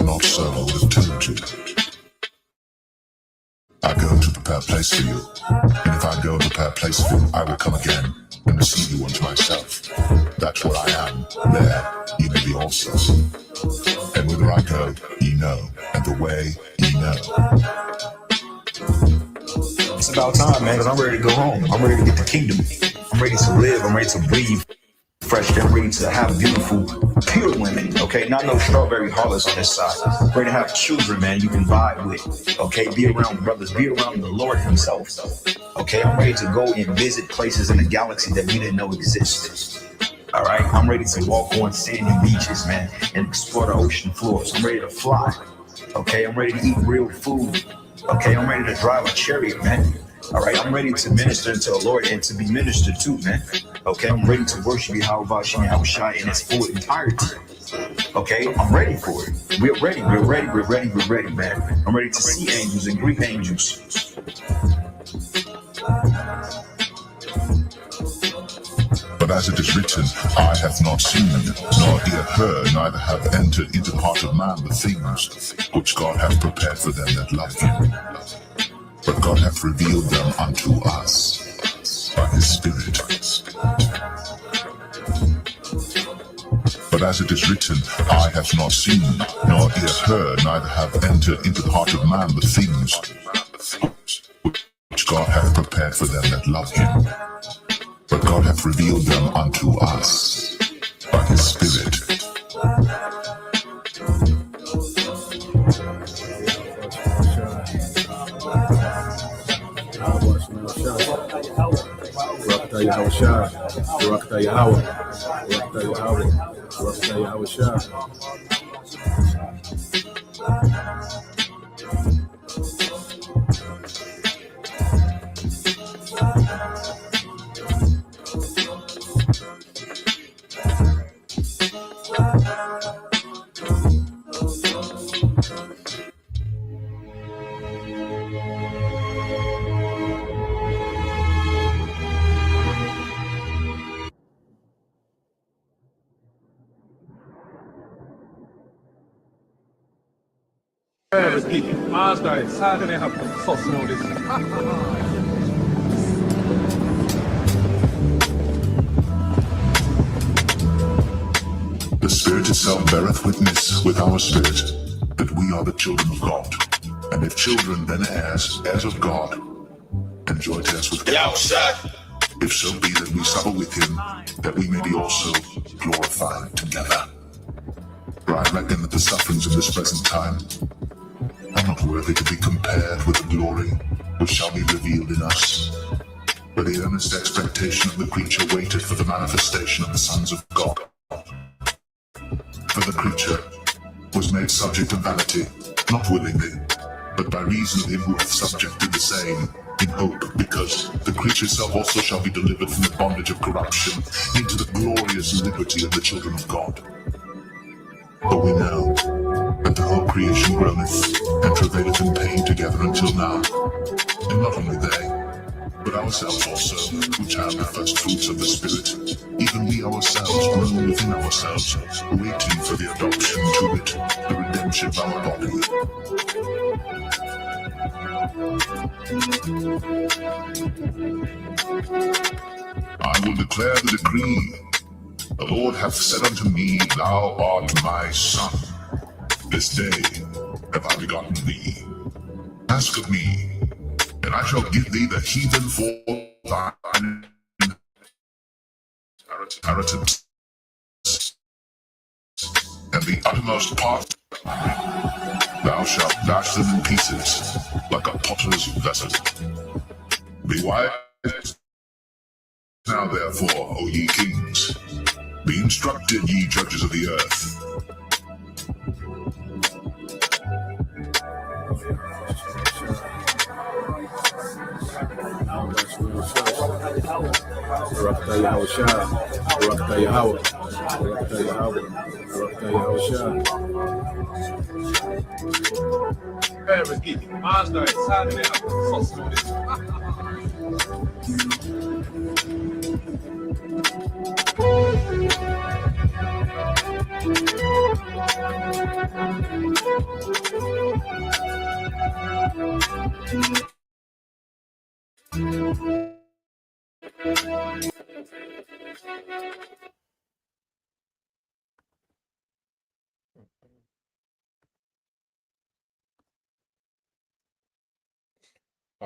are not so with eternity. I go to prepare a place for you, and if I go and prepare a place for you, I will come again and receive you unto myself. That's where I am. There ye may be also. And whither I go, ye know, and the way ye know. It's about time, man, because I'm ready to go home. I'm ready to get the kingdom. I'm ready to live. I'm ready to breathe fresh. I'm ready to have beautiful, pure women, okay? Not no strawberry harlots on this side. I'm ready to have children, man, you can vibe with, okay? Be around brothers. Be around the Lord himself, okay? I'm ready to go and visit places in the galaxy that we didn't know existed. All right, I'm ready to walk on sandy beaches, man, and explore the ocean floors. I'm ready to fly, okay? I'm ready to eat real food, okay? I'm ready to drive a chariot, man. All right, I'm ready to minister to the Lord and to be ministered to, man. Okay, I'm ready to worship Yahweh in its full entirety. Okay, I'm ready for it. We're ready, man. I'm ready to see angels and greet angels. But as it is written, eye hath not seen, nor ear heard, neither have entered into the heart of man the things which God hath prepared for them that love him. But God hath revealed them unto us by his Spirit. But as it is written, eye hath not seen, nor ear heard, neither have entered into the heart of man the things which God hath prepared for them that love him. But God hath revealed them unto us by his Spirit. The Spirit itself beareth witness with our spirit that we are the children of God. And if children, then heirs, heirs of God, and joint heirs with God. If so be that we suffer with him, that we may be also glorified together. For I reckon that the sufferings of this present time are not worthy to be compared with the glory which shall be revealed in us. For the earnest expectation of the creature waited for the manifestation of the sons of God. For the creature was made subject to vanity, not willingly, but by reason of him who hath subjected the same, in hope, because the creature itself also shall be delivered from the bondage of corruption into the glorious liberty of the children of God. But we know that the whole creation groaneth and travaileth in pain together until now. And not only they, but ourselves also, which have the first fruits of the Spirit, even we ourselves groan within ourselves, waiting for the adoption to it, the redemption of our body. I will declare the decree. The Lord hath said unto me, Thou art my son. This day have I begotten thee. Ask of me, and I shall give thee the heathen for thine inheritance, and the uttermost part thou shalt dash them in pieces, like a potter's vessel. Be wise now therefore, O ye kings, be instructed, ye judges of the earth. All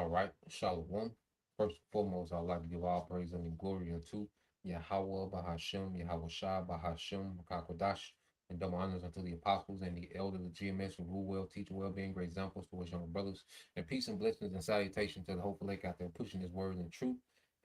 right, Shalom. First and foremost, I'd like to give all praise and glory unto Yahweh Bahashem, Yahweh Shah Bahashem, Kakodash, and double honors unto the apostles and the elders of GMS who rule well, teach well, being great examples to his younger brothers. And peace and blessings and salutation to the hopeful lake out there pushing his word in truth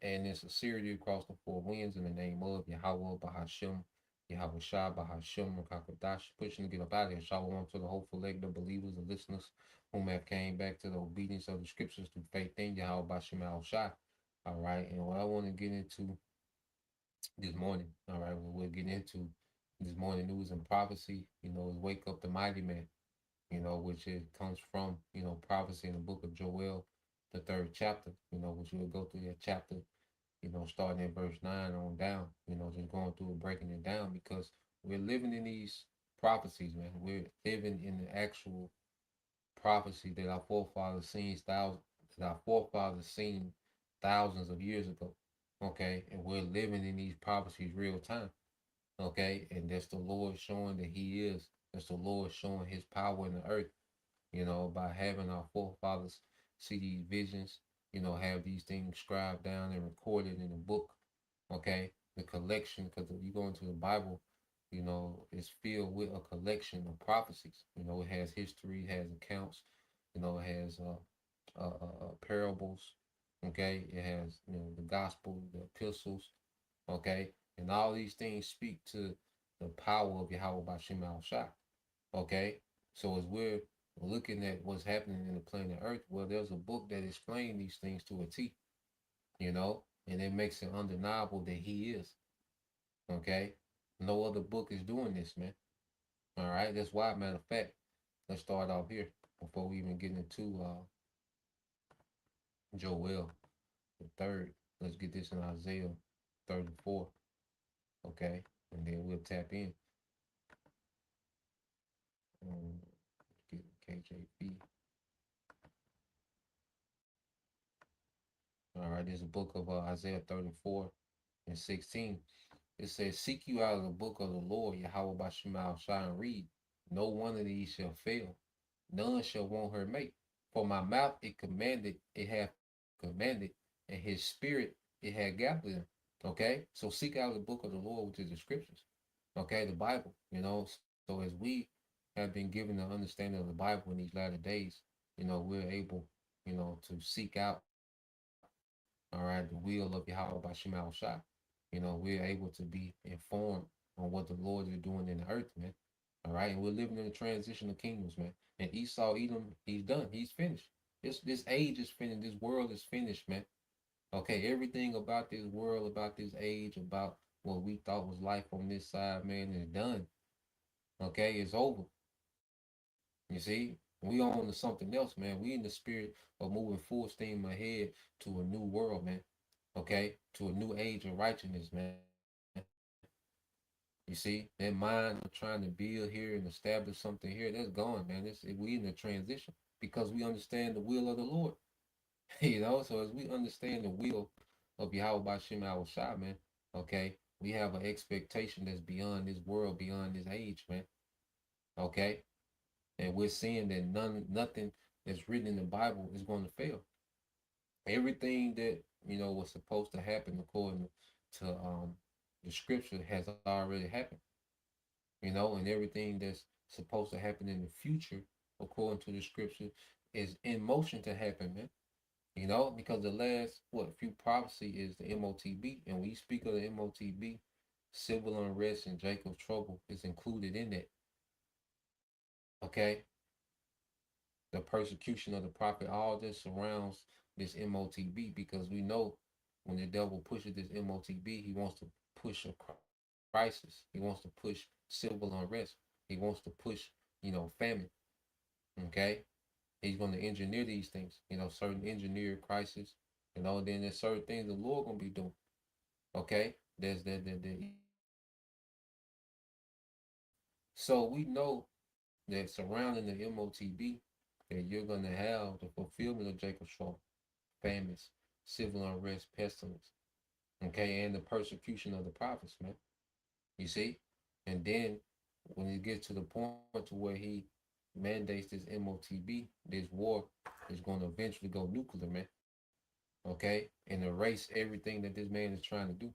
and in sincerity across the four winds in the name of Yahweh Bahashem, Yahweh Shah Bahashem, Kakodash, pushing to get up out of here. Shalom to the hopeful lake, the believers, the listeners whom have came back to the obedience of the scriptures through faith in Yahweh Bashem Al Shai. All right, and what I want to get into this morning, all right, what we'll get into this morning news and prophecy, is wake up the mighty man, which it comes from, prophecy in the book of Joel, the third chapter, which we'll go through that chapter, starting at verse 9 on down, just going through and breaking it down because we're living in these prophecies, man. We're living in the actual prophecy that our forefathers seen thousands of years ago. Okay, and we're living in these prophecies real time. Okay, and that's the Lord showing that He is. That's the Lord showing His power in the earth. By having our forefathers see these visions. Have these things scribed down and recorded in a book. Okay, the collection, because if you go into the Bible, it's filled with a collection of prophecies. It has history, it has accounts, it has parables. Okay, it has the gospel, the epistles. Okay, and all these things speak to the power of Yahweh Bashim Al Shai. Okay, so as we're looking at what's happening in the planet Earth, well, there's a book that explains these things to a T. And it makes it undeniable that He is. Okay, no other book is doing this, man. All right, that's why. Matter of fact, let's start off here before we even get into Joel the third. Let's get this in Isaiah 34. Okay, and then we'll tap in. Um, get KJV. All right, this is a book of Isaiah 34 and 16. It says, "Seek you out of the book of the Lord, Yahweh Bashemal Shai, and read. No one of these shall fail. None shall want her mate. For my mouth it hath commanded, and his spirit it had gathered them." Okay? So seek out the book of the Lord, which is the scriptures. Okay, the Bible. So as we have been given the understanding of the Bible in these latter days, we're able, to seek out, all right, the will of Yahweh by Shemal Shai. We're able to be informed on what the Lord is doing in the earth, man. All right, and we're living in a transition of kingdoms, man. And Esau, Edom, he's done. He's finished. This age is finished. This world is finished, man. Okay, everything about this world, about this age, about what we thought was life on this side, man, is done. Okay, it's over. You see, we on to something else, man. We in the spirit of moving full steam ahead to a new world, man. Okay, to a new age of righteousness, man. You see, that mind of trying to build here and establish something here, that's gone, man. We in a transition because we understand the will of the Lord. So as we understand the will of Yahweh Bashem Al Shai, man, okay, we have an expectation that's beyond this world, beyond this age, man. Okay, and we're seeing that nothing that's written in the Bible is going to fail. Everything that was supposed to happen according to the scripture has already happened. And everything that's supposed to happen in the future according to the scripture is in motion to happen, man. Because the last few prophecy is the MOTB, and when you speak of the MOTB, civil unrest and Jacob's trouble is included in that. Okay, the persecution of the prophet, all this surrounds this MOTB because we know when the devil pushes this MOTB, he wants to push a crisis. He wants to push civil unrest. He wants to push, famine. Okay, he's going to engineer these things. Certain engineered crisis. Then there's certain things the Lord gonna be doing. Okay, there's the evil. So we know that that surrounding the MOTB, that you're going to have the fulfillment of Jacob's trouble, famines, civil unrest, pestilence, okay, and the persecution of the prophets, man. You see? And then when it gets to the point to where he mandates this MOTB, this war is going to eventually go nuclear, man. Okay? And erase everything that this man is trying to do.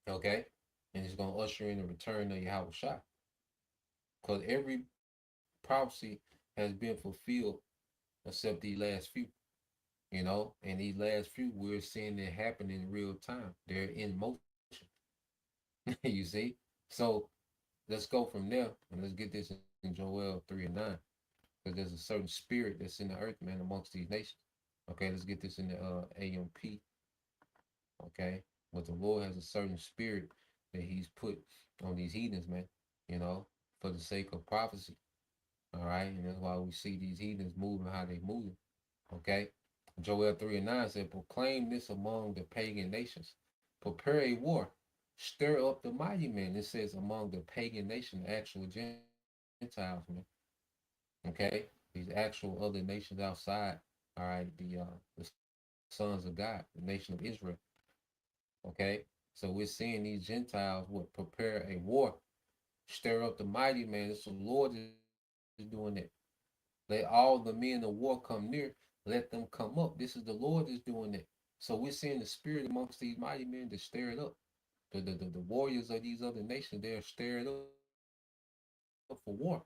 Okay? And it's going to usher in the return of Yahweh Shai. Because every prophecy has been fulfilled except these last few. And these last few, we're seeing it happen in real time. They're in motion. You see? So let's go from there and let's get this in Joel 3 and 9. Because there's a certain spirit that's in the earth, man, amongst these nations. Okay, let's get this in the AMP. Okay, but the Lord has a certain spirit that He's put on these heathens, man, for the sake of prophecy. All right, and that's why we see these heathens moving how they moving. Okay, Joel 3 and 9 said, proclaim this among the pagan nations. Prepare a war. Stir up the mighty men. It says among the pagan nation, the actual Gentiles, man. Okay, these actual other nations outside. All right, the sons of God, the nation of Israel. Okay, so we're seeing these Gentiles would prepare a war, stir up the mighty man. It's the Lord is doing that. Let all the men of war come near. Let them come up. This is the Lord is doing that. So we're seeing the spirit amongst these mighty men to stir it up. The warriors of these other nations, they're stirred up for war.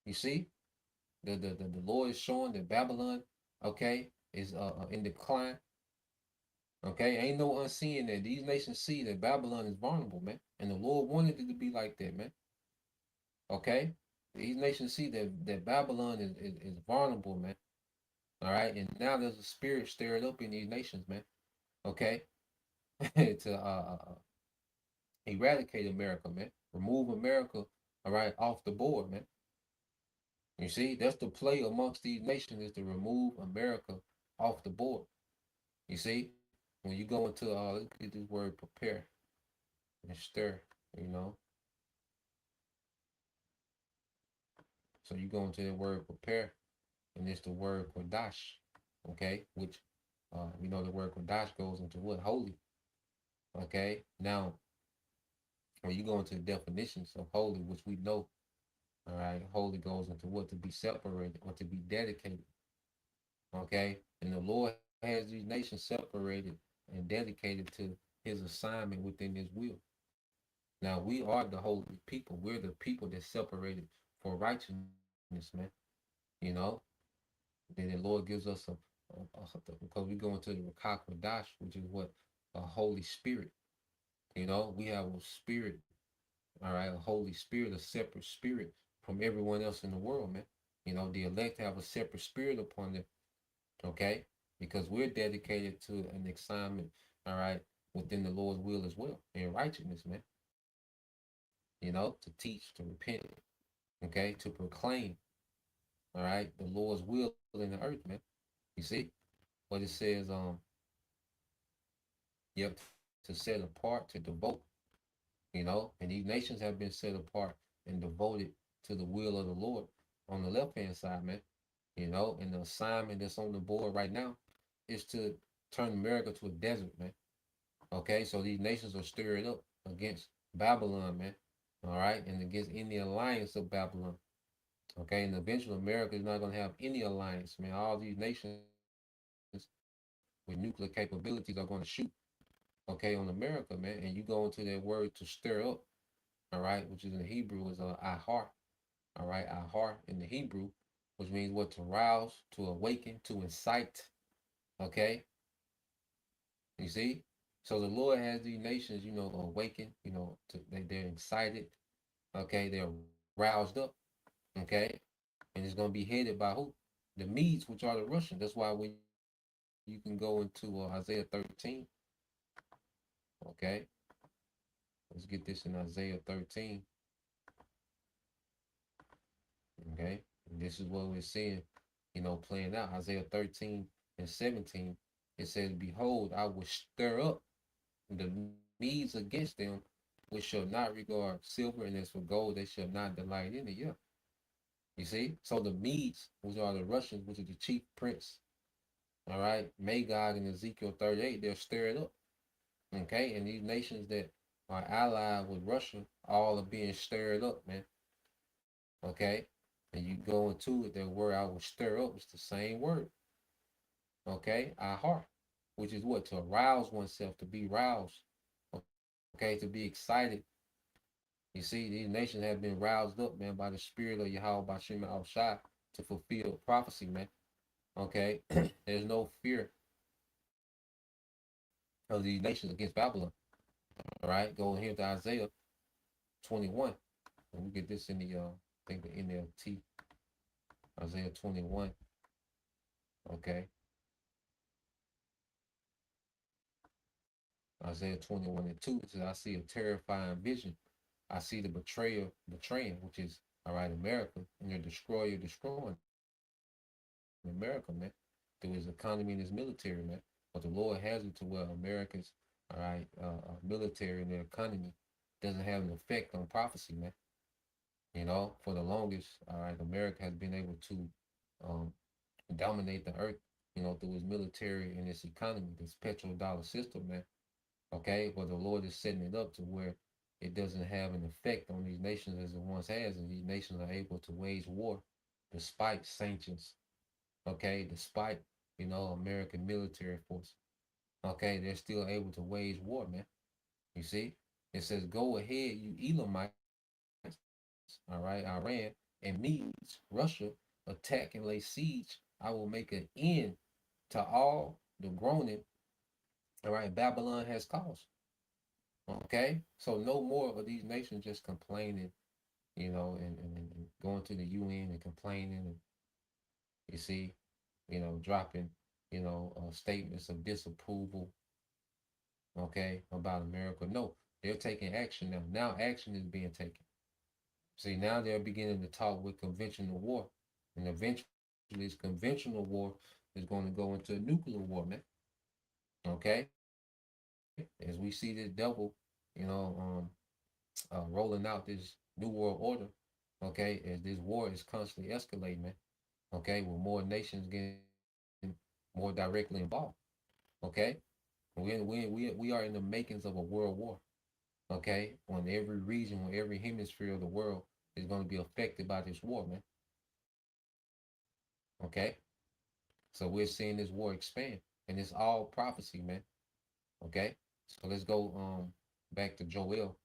You see, the Lord is showing that Babylon, okay, is in decline. Okay, ain't no unseeing that. These nations see that Babylon is vulnerable, man, and the Lord wanted it to be like that, man. Okay, these nations see that Babylon is vulnerable, man. All right, and now there's a spirit stirred up in these nations, man. Okay, to eradicate America, man. Remove America, all right, off the board, man. You see, that's the play amongst these nations is to remove America off the board. You see, when you go into let's get this word prepare and stir, you know. So you go into the word prepare, and it's the word kodash, okay, which the word kodash goes into what? Holy. Okay. Now when you go into the definitions of holy, which we know, all right, holy goes into what? To be separated or to be dedicated. Okay. And the Lord has these nations separated and dedicated to his assignment within his will. Now we are the holy people. We're the people that separated for righteousness, man. You know, then the Lord gives us because we go into the Rakakwadash, which is what? A Holy Spirit. We have a spirit, all right, a Holy Spirit, a separate spirit from everyone else in the world, man. The elect have a separate spirit upon them, okay? Because we're dedicated to an assignment, all right, within the Lord's will as well, in righteousness, man. To teach, to repent, okay, to proclaim, all right, the Lord's will in the earth, man. You see? But it says, you have to set apart, to devote, and these nations have been set apart and devoted to the will of the Lord on the left hand side, man. And the assignment that's on the board right now is to turn America to a desert, man. Okay, so these nations are stirred up against Babylon, man. All right, and against any alliance of Babylon. Okay, and eventually America is not going to have any alliance, man. All these nations with nuclear capabilities are going to shoot, okay, on America, man. And you go into that word to stir up, all right, which is in the Hebrew is ahar, all right, ahar in the Hebrew, which means what? To rouse, to awaken, to incite, okay. You see, so the Lord has these nations, awakened, they're excited, okay, they're roused up, okay, and it's gonna be headed by who? The Medes, which are the Russians. That's why when you can go into Isaiah 13, okay, let's get this in Isaiah 13, okay, and this is what we're seeing, playing out. Isaiah 13 and 17, it says, behold, I will stir up the Medes against them, which shall not regard silver, and as for gold, they shall not delight in it. Yeah. You see? So the Medes, which are the Russians, which is the chief prince, all right, Magog and Ezekiel 38, they're stirred up. Okay, and these nations that are allied with Russia all are being stirred up, man. Okay, and you go into it, that word I will stir up is the same word. Okay, our heart, which is what? To arouse oneself, to be roused. Okay, to be excited. You see, these nations have been roused up, man, by the spirit of Yahweh Bashim al Shai to fulfill prophecy, man. Okay, there's no fear of these nations against Babylon. All right, go here to Isaiah 21. And we get this in the I think the NLT. Isaiah 21. Okay. Isaiah 21 and 2 says, I see a terrifying vision. I see the betrayer betraying, which is all right, America, and your destroyer destroying America, man, through his economy and his military, man. But the Lord has it to where America's all right, military and their economy doesn't have an effect on prophecy, man. You know, for the longest, all right, America has been able to um, dominate the earth, you know, through its military and its economy, this petrodollar system, man. Okay, but the Lord is setting it up to where it doesn't have an effect on these nations as it once has, and these nations are able to wage war despite sanctions. Okay, despite American military force. Okay, they're still able to wage war, man. You see, it says, "Go ahead, you Elamites, all right, Iran and Medes, Russia, attack and lay siege. I will make an end to all the groaning, all right, Babylon has caused." Okay, so no more of these nations just complaining, and going to the UN and complaining, and you see, dropping, statements of disapproval, okay, about America. No, they're taking action now. Now action is being taken. See, now they're beginning to talk with conventional war, and eventually this conventional war is going to go into a nuclear war, man. Okay, as we see this devil, you know, rolling out this new world order. Okay, as this war is constantly escalating, man. Okay, with more nations getting more directly involved. Okay, we are in the makings of a world war. Okay, on every region, on every hemisphere of the world is going to be affected by this war, man. Okay, so we're seeing this war expand, and it's all prophecy, man. Okay, so let's go back to Joel,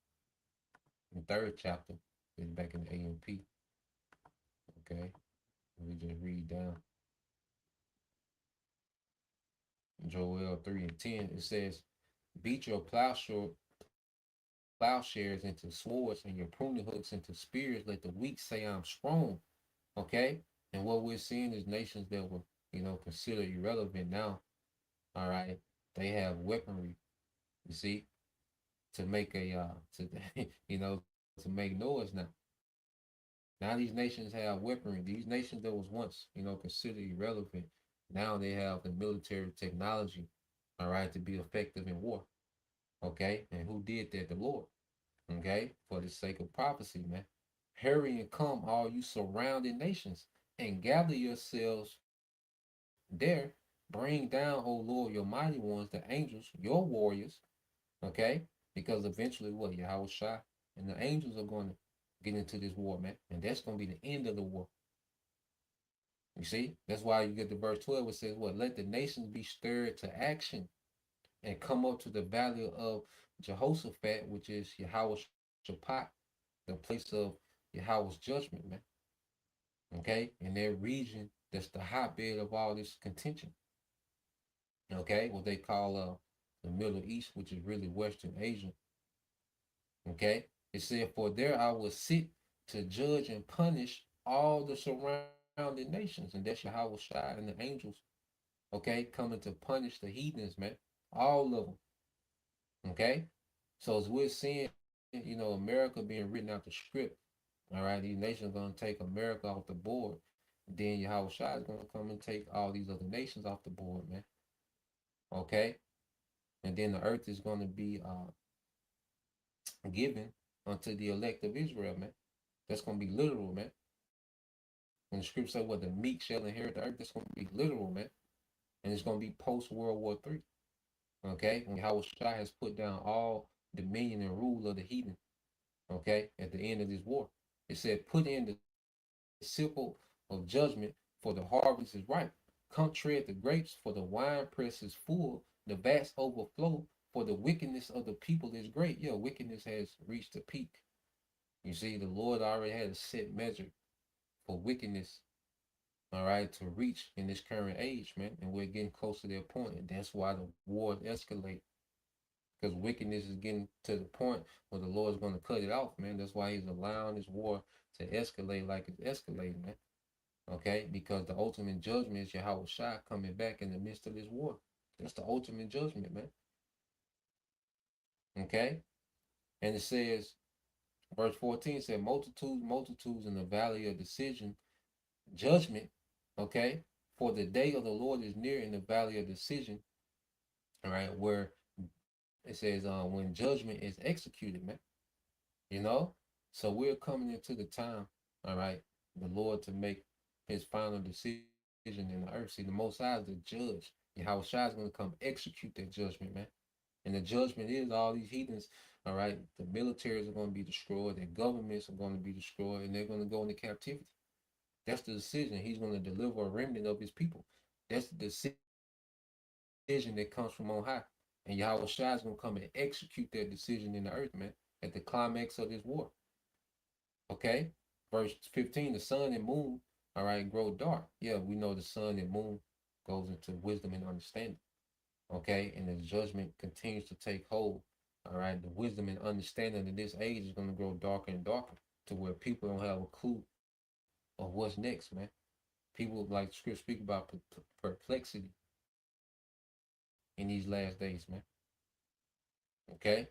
the third chapter. It's back in the AMP. Okay, we just read down Joel 3 and 10. It says, "Beat your plowshares into swords and your pruning hooks into spears. Let the weak say I'm strong." Okay, and what we're seeing is nations that were considered irrelevant now. All right, they have weaponry. You see, to make a to to make noise now. Now these nations have weaponry. These nations that was once considered irrelevant, now they have the military technology, all right, to be effective in war. Okay, and who did that? The Lord. Okay, for the sake of prophecy, man. Hurry and come, all you surrounding nations, and gather yourselves there. Bring down, O Lord, your mighty ones, the angels, your warriors. Okay, because eventually, what Yahweh Shai and the angels are going to get into this war, man, and that's going to be the end of the war. You see, that's why you get to verse 12. It says, "What? Let the nations be stirred to action and come up to the valley of Jehoshaphat, which is Yahweh Shaphat, the place of Yahweh's judgment, man." Okay, in their region, that's the hotbed of all this contention. Okay, what they call the Middle East, which is really Western Asia. Okay, it said, "For there I will sit to judge and punish all the surrounding nations," and that's Yahweh Shai and the angels. Okay, coming to punish the heathens, man, all of them. Okay, so as we're seeing, America being written out the script. All right, these nations are gonna take America off the board. Then Yahweh Shai is gonna come and take all these other nations off the board, man. Okay, and then the earth is gonna be given unto the elect of Israel, man. That's gonna be literal, man. When the scripture says, well, the meek shall inherit the earth, that's going to be literal, man. And it's going to be post World War III. Okay? When Yahweh Shai has put down all dominion and rule of the heathen. Okay? At the end of this war. It said, put in the sickle of judgment, for the harvest is ripe. Come tread the grapes, for the wine press is full. The vats overflow, for the wickedness of the people is great. Yeah, wickedness has reached a peak. You see, the Lord already had a set measure for wickedness, all right, to reach in this current age, man. And we're getting close to that point. And that's why the war escalate. Because wickedness is getting to the point where the Lord's going to cut it off, man. That's why he's allowing this war to escalate like it's escalating, man. Okay? Because the ultimate judgment is Yahweh Shai coming back in the midst of this war. That's the ultimate judgment, man. Okay? And it says, verse 14 said, multitudes, multitudes in the valley of decision, judgment, okay? For the day of the Lord is near in the valley of decision, all right, where it says when judgment is executed, man. You know? So we're coming into the time, all right, the Lord to make his final decision in the earth. See, the Most High is the judge. Yahweh Shai is going to come execute that judgment, man. And the judgment is all these heathens, all right, the militaries are going to be destroyed, their governments are going to be destroyed, and they're going to go into captivity. That's the decision. He's going to deliver a remnant of his people. That's the decision that comes from on high. And Yahweh Shai is going to come and execute that decision in the earth, man, at the climax of this war. Okay? Verse 15, the sun and moon, all right, grow dark. Yeah, we know the sun and moon goes into wisdom and understanding. Okay? And the judgment continues to take hold. All right? The wisdom and understanding of this age is going to grow darker and darker to where people don't have a clue of what's next, man. People, like scripture speak about perplexity in these last days, man. Okay?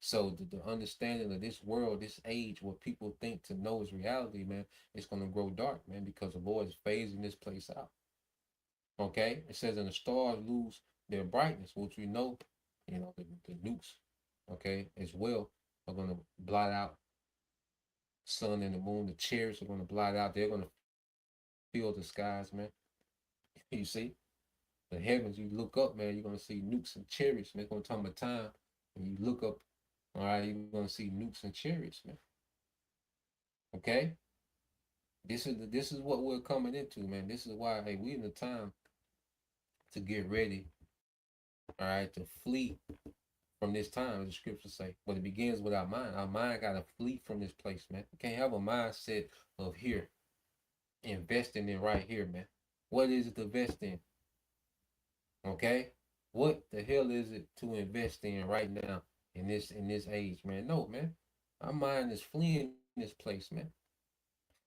So the understanding of this world, this age, what people think to know is reality, man, it's going to grow dark, man, because the Lord is phasing this place out. Okay? It says, and the stars lose their brightness, which we know, you know, the nukes, okay, as well, are going to blot out sun and the moon. The chariots are going to blot out. They're going to fill the skies, man. You see? The heavens, you look up, man, you're going to see nukes and chariots, man. It's going to talk about time. When you look up, all right, you're going to see nukes and chariots, man. Okay? This is what we're coming into, man. This is why, hey, we in the time to get ready, all right, to flee from this time, as the scriptures say. But it begins with our mind. Our mind got to flee from this place, man. We can't have a mindset of here, investing in right here, man. What is it to invest in? Okay? What the hell is it to invest in right now in this age, man? No, man. Our mind is fleeing this place, man.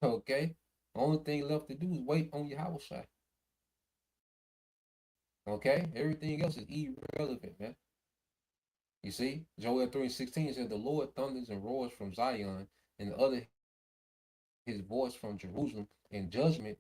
Okay? Only thing left to do is wait on Yahweh Shai. Okay? Everything else is irrelevant, man. You see? Joel 3:16 says, the Lord thunders and roars from Zion, and the other his voice from Jerusalem in judgment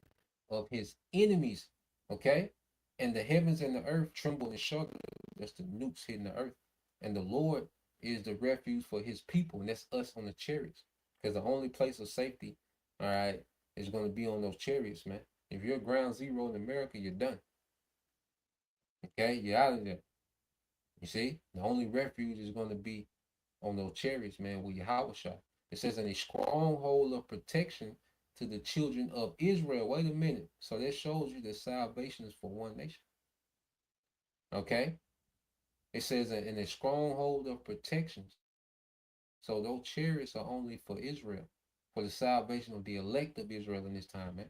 of his enemies. Okay? And the heavens and the earth tremble and shudder. That's the nukes hitting the earth. And the Lord is the refuge for his people, and that's us on the chariots. Because the only place of safety, all right, is going to be on those chariots, man. If you're ground zero in America, you're done. Okay? You're out of there. You see? The only refuge is going to be on those chariots, man, with Yahweh Shai. It says, in a stronghold of protection to the children of Israel. Wait a minute. So that shows you that salvation is for one nation. Okay? It says in a stronghold of protections. So those chariots are only for Israel, for the salvation of the elect of Israel in this time, man.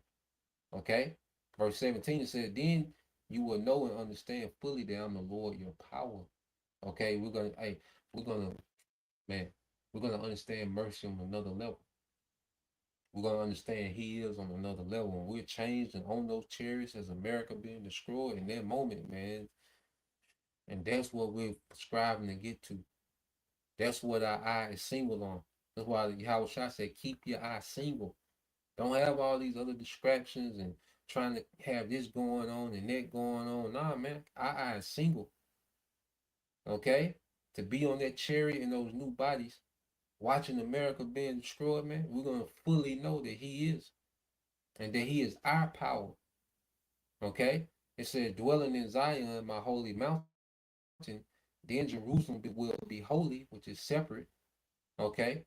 Okay? Verse 17, it says, then you will know and understand fully that I'm the Lord, your power. Okay, we're gonna man, we're gonna understand mercy on another level. We're gonna understand he is on another level. And we're changed and on those chariots as America being destroyed in that moment, man. And that's what we're striving to get to. That's what our eye is single on. That's why Yahweh Shai said, keep your eye single. Don't have all these other distractions and trying to have this going on and that going on. Nah, man, our eye is single. Okay? To be on that chariot in those new bodies, watching America being destroyed, man, we're going to fully know that he is. and that he is our power. Okay? It says, dwelling in Zion, my holy mountain, then Jerusalem will be holy, which is separate. Okay?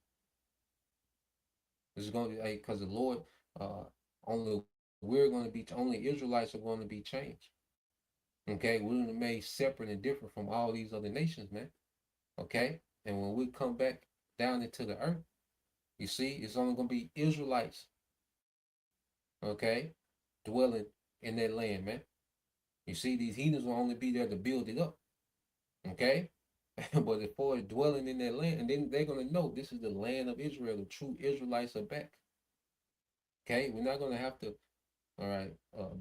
This is going to be because the Lord, only we're going to be, only Israelites are going to be changed. Okay? We're going to be made separate and different from all these other nations, man. Okay? And when we come back down into the earth, you see, it's only going to be Israelites, okay, dwelling in that land, man. You see, these heathens will only be there to build it up, okay? But as far as dwelling in that land, and then they're going to know this is the land of Israel. The true Israelites are back, okay? We're not going to have to, all right,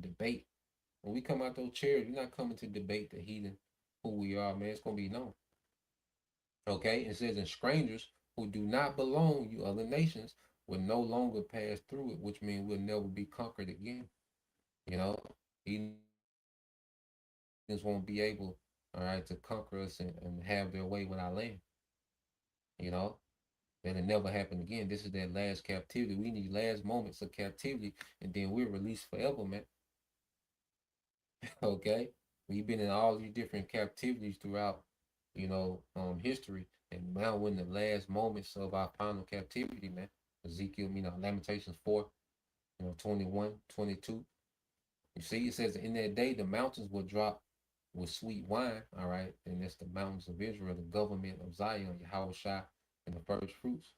debate. When we come out those chairs, we're not coming to debate the heathen, who we are, man. It's going to be known, okay? It says, and strangers who do not belong, you other nations, will no longer pass through it, which means we'll never be conquered again. You know, heathens won't be able, all right, to conquer us and have their way with our land. You know, that'll never happen again. This is that last captivity. We need last moments of captivity, and then we're released forever, man. Okay, we've been in all these different captivities throughout, history, and now we're in the last moments of our final captivity, man. Ezekiel, Lamentations 4, 21, 22. You see, it says in that day the mountains will drop with sweet wine, all right, and that's the mountains of Israel, the government of Zion, Yahweh Shai, and the first fruits.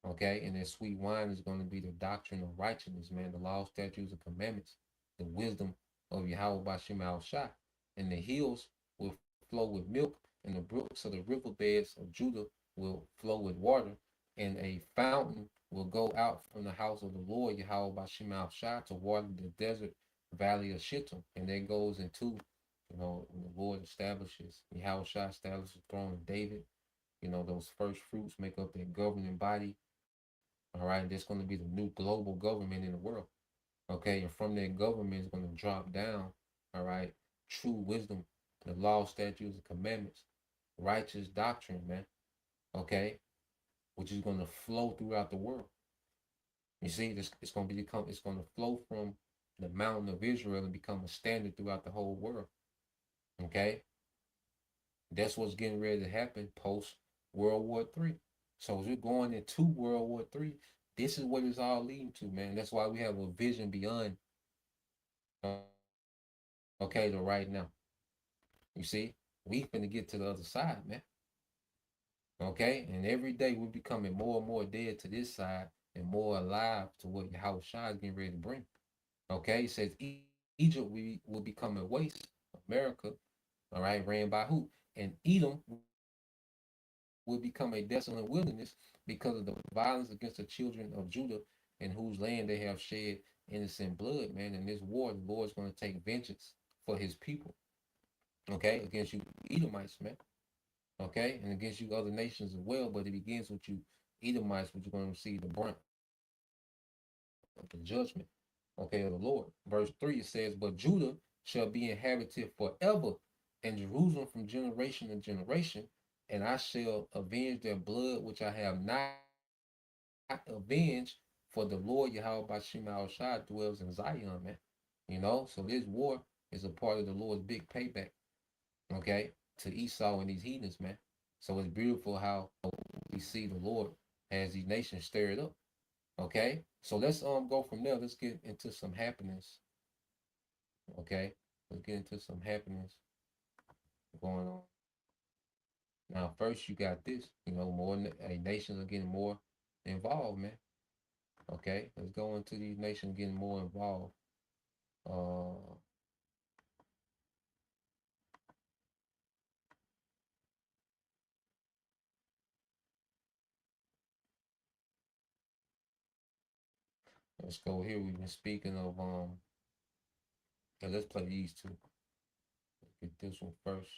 Okay, and that sweet wine is going to be the doctrine of righteousness, man, the law, statutes, and commandments, the wisdom of Yahweh Bashim al Shai. And the hills will flow with milk, and the brooks of the riverbeds of Judah will flow with water, and a fountain will go out from the house of the Lord, Yahweh Bashim al Shai, to water the desert valley of Shittim. And that goes into, when the Lord establishes, Yahweh Shai establishes the throne of David. Those first fruits make up that governing body. All right, that's going to be the new global government in the world. Okay, and from that government is going to drop down, all right, true wisdom, the law, statutes, and commandments, righteous doctrine, man. Okay, which is going to flow throughout the world. You see, it's going to it's going to flow from the mountain of Israel and become a standard throughout the whole world. Okay, that's what's getting ready to happen post World War III. So as we're going into World War III, this is what it's all leading to, man. That's why we have a vision beyond, okay, to right now. You see, we finna get to the other side, man. Okay, and every day we're becoming more and more dead to this side and more alive to what Yahweh Shai is getting ready to bring. Okay, it says Egypt will become a waste. America, all right, ran by who? And Edom will become a desolate wilderness because of the violence against the children of Judah, in whose land they have shed innocent blood, man. In this war, the Lord's going to take vengeance for his people, okay, against you Edomites, man, okay, and against you other nations as well. But it begins with you Edomites, which you're going to receive the brunt of the judgment, okay, of the Lord. Verse 3, it says, but Judah shall be inhabited forever, and Jerusalem from generation to generation, and I shall avenge their blood, which I have not avenged, for the Lord Yahweh Bashim al Shai dwells in Zion, man. So this war is a part of the Lord's big payback, okay, to Esau and these heathens, man. So it's beautiful how we see the Lord has these nations stirred up. Okay, so let's go from there. Let's get into some happenings. Okay, let's get into some happenings going on. Now, first you got this. More nations are getting more involved, man. Okay, let's go into these nations getting more involved. Uh, let's go here. We've been speaking of let's play these two. Let's get this one first.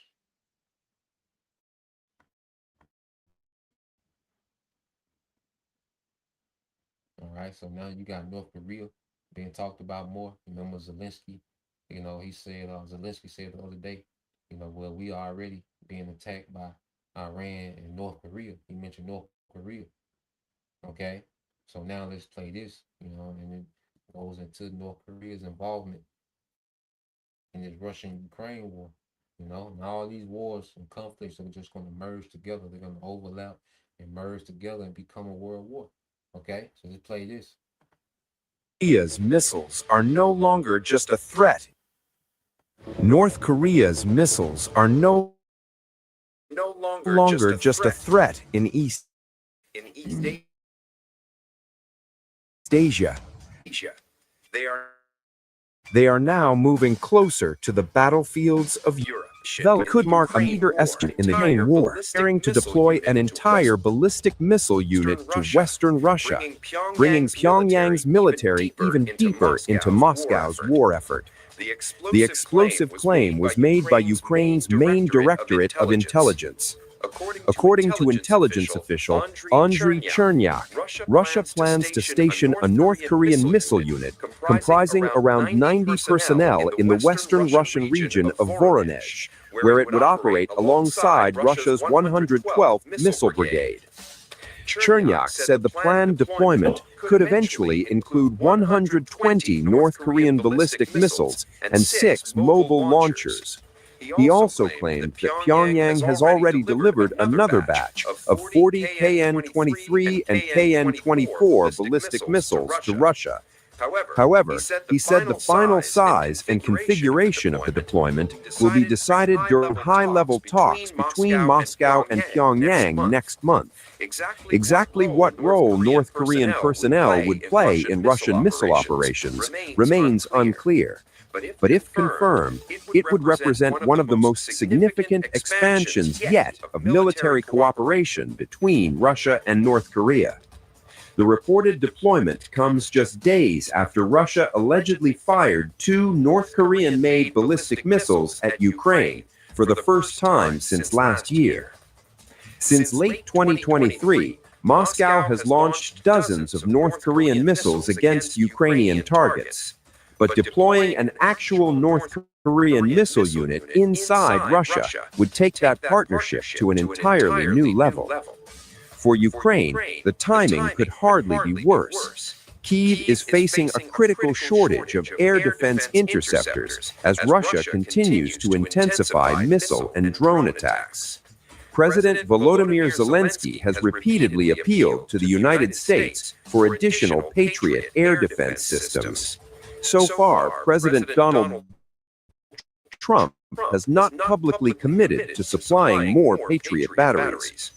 All right, so now you got North Korea being talked about more. Remember Zelensky? He said, Zelensky said the other day, well, we are already being attacked by Iran and North Korea. He mentioned North Korea. Okay, so now let's play this, and then goes into North Korea's involvement in this Russian-Ukraine war. And all these wars and conflicts are just going to merge together. They're going to overlap and merge together and become a world war. Okay, so let's play this. Korea's missiles are no longer just a threat. North Korea's missiles are no longer just a threat in East Asia. They are now moving closer to the battlefields of Europe. That could mark a major escalation in the Ukraine war, preparing to deploy an entire ballistic missile unit to Western Russia, bringing Pyongyang's military even deeper into Moscow's war effort. The explosive claim was made by Ukraine's main Directorate of Intelligence. According to intelligence official Andriy Chernyak, Russia plans to station a North Korean missile unit comprising around 90 personnel in the western Russian region of Voronezh, where it would operate alongside Russia's 112th Missile Brigade. Chernyak said the planned deployment could eventually include 120 North Korean ballistic missiles and 6 mobile launchers. He also claimed that Pyongyang has already delivered another batch of 40 KN-23 and KN-24 ballistic missiles to Russia. However, he said the final size and configuration of the deployment will be decided during high-level talks between Moscow and Pyongyang next month. Exactly what role North Korean personnel would play in Russian missile operations remains unclear. But if confirmed, it would represent one of the most significant expansions yet of military cooperation between Russia and North Korea. The reported deployment comes just days after Russia allegedly fired 2 North Korean-made ballistic missiles at Ukraine for the first time since last year. Since late 2023, Moscow has launched dozens of North Korean missiles against Ukrainian targets. But deploying an actual North Korean missile unit inside Russia would take that partnership to an entirely new level. For Ukraine, the timing could hardly be worse. Kyiv is facing a critical shortage of air defense interceptors as Russia continues to intensify missile and drone attacks. President Volodymyr Zelensky has repeatedly appealed to the United States for additional Patriot air defense systems. So far, President Donald Trump has not publicly committed to supplying more Patriot batteries.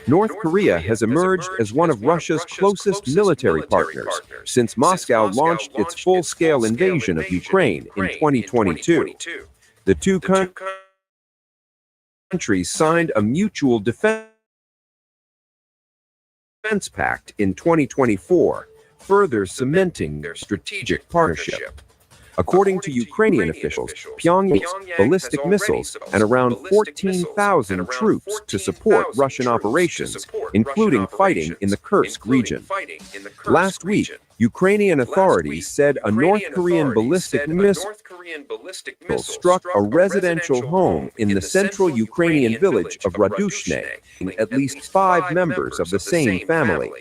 North Korea has emerged as one of Russia's closest military partners since Moscow launched its full-scale invasion of Ukraine in 2022. The two countries signed a mutual defense pact in 2024, further cementing their strategic partnership. According to Ukrainian officials, Pyongyang has ballistic missiles and around 14,000 troops to support Russian operations, including fighting in the Kursk region. Last week, Ukrainian authorities said a North Korean ballistic missile struck a residential home in the central Ukrainian village of Radushne, at least 5 members of the same family.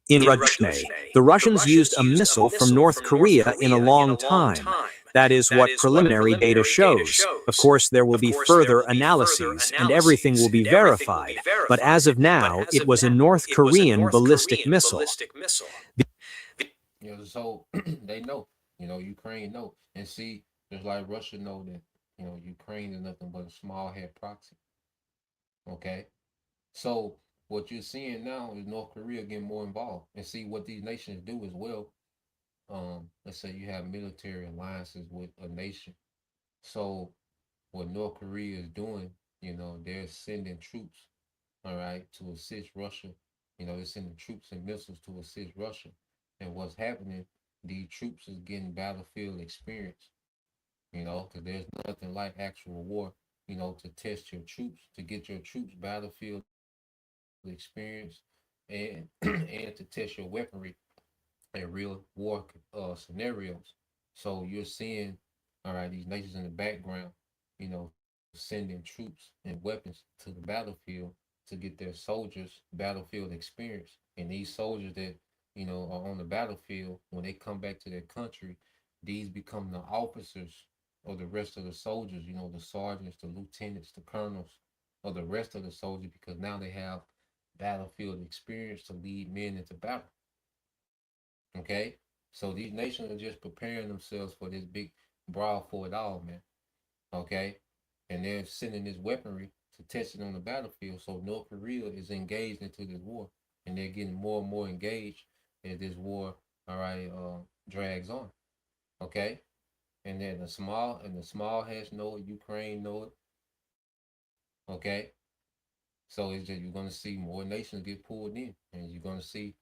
In Radushne, the Russians used a missile from North Korea in a long time. That is what preliminary data shows. Of course, there will be further analyses and everything will be verified. But as of now, it was a North Korean ballistic missile. So they know, Ukraine know. And see, just like Russia know that, Ukraine is nothing but a small head proxy. Okay? So what you're seeing now is North Korea getting more involved. And see what these nations do as well. Let's say you have military alliances with a nation. So what North Korea is doing, they're sending troops, all right, to assist Russia. They're sending troops and missiles to assist Russia. And what's happening, these troops is getting battlefield experience, because there's nothing like actual war, to test your troops, to get your troops battlefield experience and and to test your weaponry in real war scenarios. So you're seeing, all right, these nations in the background, sending troops and weapons to the battlefield to get their soldiers battlefield experience. And these soldiers that are on the battlefield, when they come back to their country, these become the officers of the rest of the soldiers, the sergeants, the lieutenants, the colonels, or the rest of the soldiers, because now they have battlefield experience to lead men into battle. Okay? So these nations are just preparing themselves for this big brawl for it all, man. Okay? And they're sending this weaponry to test it on the battlefield. So North Korea is engaged into this war. And they're getting more and more engaged as this war, all right, drags on. Okay? And then the small has know it, Ukraine know it. Okay? So it's just you're gonna see more nations get pulled in, and you're gonna see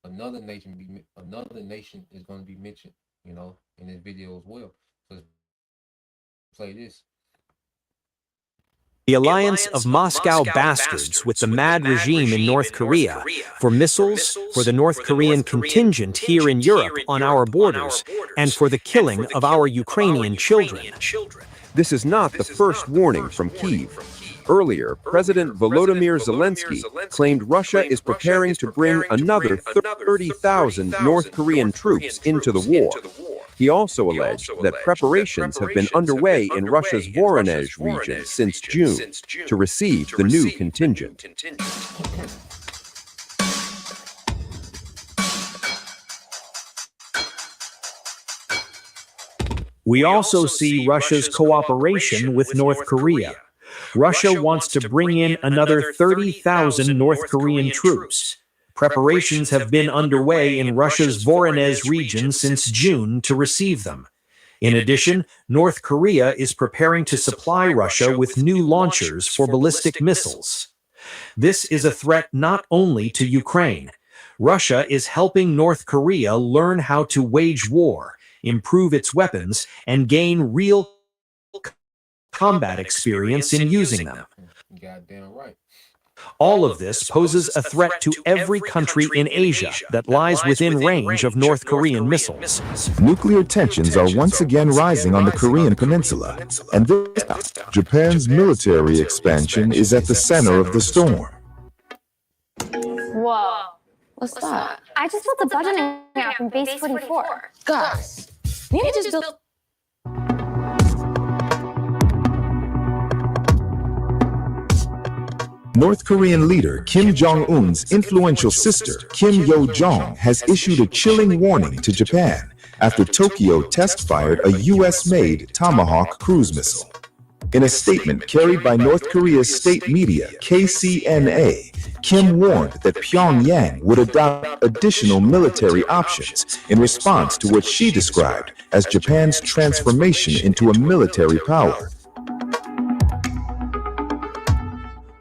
another nation is gonna be mentioned, in this video as well. So let's play this. The alliance of Moscow bastards with the mad regime in North Korea for missiles, for the North Korean contingent here in Europe on our borders, and for the killing of our Ukrainian children. This is not the first warning from Kyiv. Earlier, President Volodymyr Zelensky claimed Russia is preparing to bring another 30,000 North Korean troops into the war. He also alleged that preparations have been underway in Russia's Voronezh region since June to receive the new contingent. We also see Russia's cooperation with North Korea. Russia wants to bring in another 30,000 North Korean troops. Preparations have been underway in Russia's Voronezh region since June to receive them. In addition, North Korea is preparing to supply Russia with new launchers for ballistic missiles. This is a threat not only to Ukraine. Russia is helping North Korea learn how to wage war, improve its weapons, and gain real combat experience in using them. Goddamn right. All of this poses a threat to every country in Asia that lies within range of North Korean missiles. Nuclear tensions are once again rising on the Korean peninsula, and this time, Japan's military expansion is at the center of the storm. Whoa. What's that? I just built a budgeting app in Base 44. Guys, maybe just build... North Korean leader Kim Jong-un's influential sister, Kim Yo-jong, has issued a chilling warning to Japan after Tokyo test-fired a US-made Tomahawk cruise missile. In a statement carried by North Korea's state media, KCNA, Kim warned that Pyongyang would adopt additional military options in response to what she described as Japan's transformation into a military power.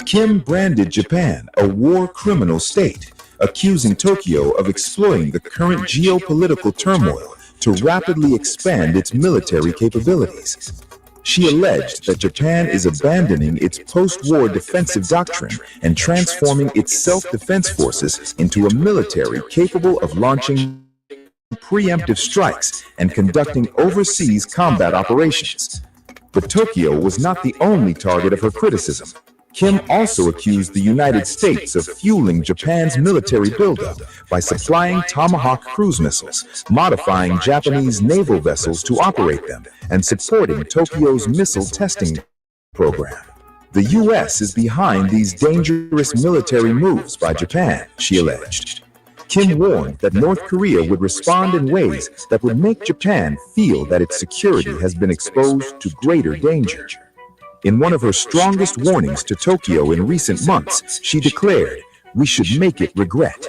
Kim branded Japan a war criminal state, accusing Tokyo of exploiting the current geopolitical turmoil to rapidly expand its military capabilities. She alleged that Japan is abandoning its post-war defensive doctrine and transforming its self-defense forces into a military capable of launching preemptive strikes and conducting overseas combat operations. But Tokyo was not the only target of her criticism. Kim also accused the United States of fueling Japan's military buildup by supplying Tomahawk cruise missiles, modifying Japanese naval vessels to operate them, and supporting Tokyo's missile testing program. The U.S. is behind these dangerous military moves by Japan, she alleged. Kim warned that North Korea would respond in ways that would make Japan feel that its security has been exposed to greater danger. In one of her strongest warnings to Tokyo in recent months, she declared, "We should make it regret."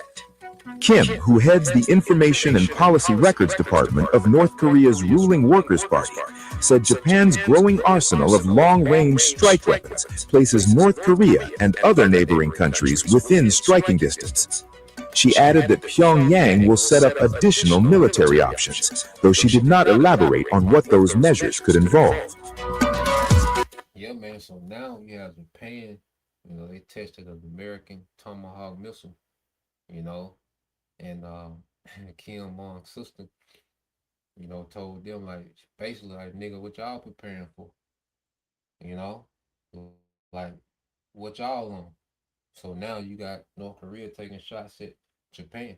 Kim, who heads the Information and Policy Records Department of North Korea's ruling Workers' Party, said Japan's growing arsenal of long-range strike weapons places North Korea and other neighboring countries within striking distance. She added that Pyongyang will set up additional military options, though she did not elaborate on what those measures could involve. Yeah, man. So now you have Japan, they tested an American Tomahawk missile, and Kim Jong's sister, told them basically nigga, what y'all preparing for? Like what y'all on? So now you got North Korea taking shots at Japan.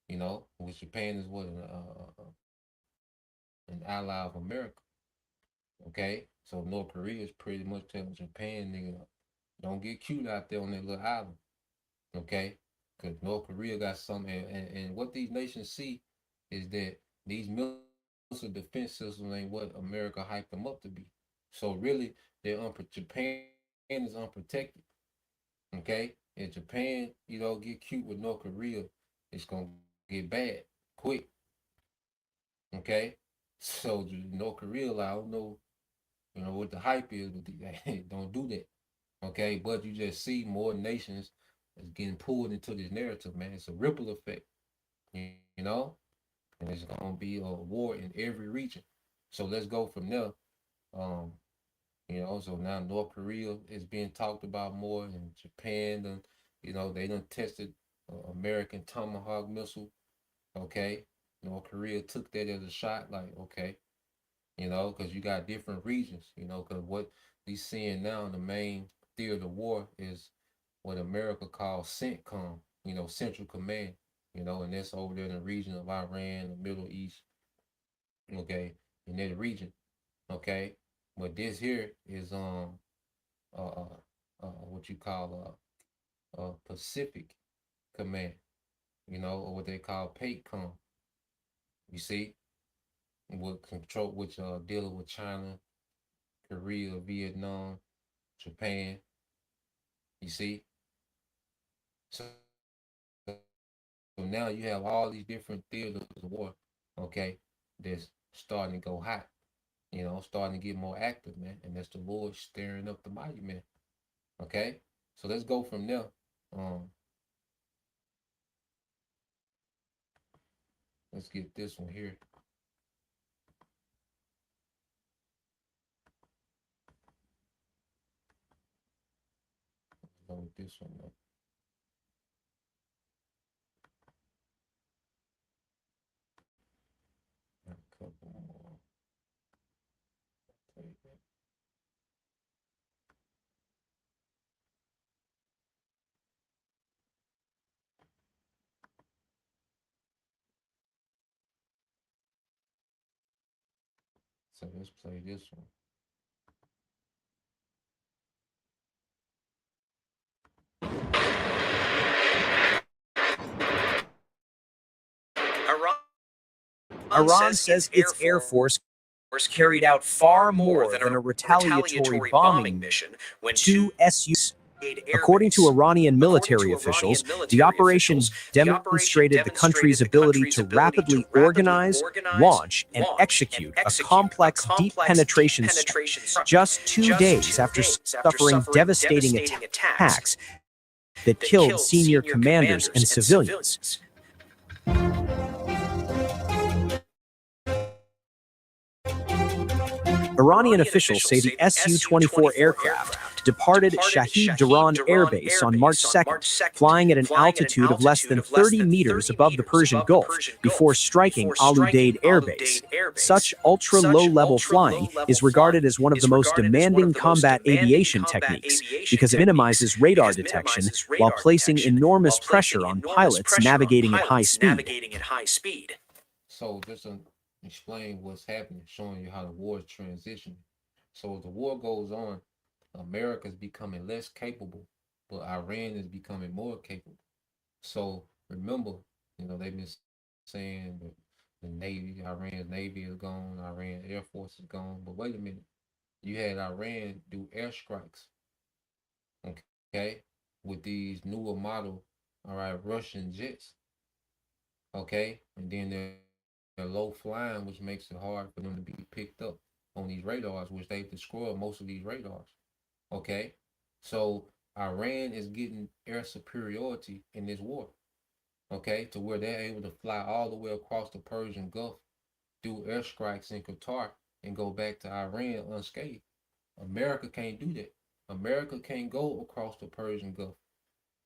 which Japan is what an ally of America. Okay, so North Korea is pretty much telling Japan, nigga, don't get cute out there on that little island. Okay, because North Korea got something, and what these nations see is that these missile defense systems ain't what America hyped them up to be. So really, Japan is unprotected. Okay, if Japan, get cute with North Korea, it's gonna get bad quick. Okay, so North Korea, like, I don't know, what the hype is, but don't do that. Okay, but you just see more nations is getting pulled into this narrative, man. It's a ripple effect, you know, and it's gonna be a war in every region. So let's go from there. Um, so now North Korea is being talked about more, and Japan, and they done tested American Tomahawk missile. Okay, North Korea took that as a shot, like, okay, because you got different regions, because what we seeing now in the main theater of war is what America calls CENTCOM, Central Command, and that's over there in the region of Iran, the Middle East, okay, in that region, okay. But this here is what you call Pacific Command, or what they call PACOM. You see, with control, which dealing with China, Korea, Vietnam, Japan. You see, so now you have all these different theaters of war, okay, that's starting to go hot, starting to get more active, man. And that's the Lord stirring up the mighty man. Okay, so let's go from there. Um, let's get this one here. Let's go with this one though. A couple more. Take that. So let's play this one. Iran says its Air Force carried out far more than a retaliatory bombing mission when two SUs. According to Iranian military officials, the operation demonstrated the country's ability to rapidly organize, launch, and execute a complex deep penetration strike just 2 days after suffering devastating attacks that killed senior commanders and civilians. Iranian officials say the Su-24 aircraft departed Shahid Durran Air Base on March 2nd, flying at an altitude of less than 30 meters above the Persian Gulf before striking Al Udeid Air Base. Such ultra-low-level flying is regarded as one of the most demanding combat aviation techniques because it minimizes radar detection while placing enormous pressure on pilots navigating at high speed. So just explain what's happening, showing you how the war is transitioning. So as the war goes on, America is becoming less capable, but Iran is becoming more capable. So remember, they've been saying that the Navy, Iran's Navy is gone, Iran Air Force is gone. But wait a minute, you had Iran do airstrikes, okay, with these newer model, all right, Russian jets, okay, and then they're low flying, which makes it hard for them to be picked up on these radars, which they've destroyed most of these radars. Okay, so Iran is getting air superiority in this war. Okay, to where they're able to fly all the way across the Persian Gulf, do airstrikes in Qatar, and go back to Iran unscathed. America can't do that. America can't go across the Persian Gulf.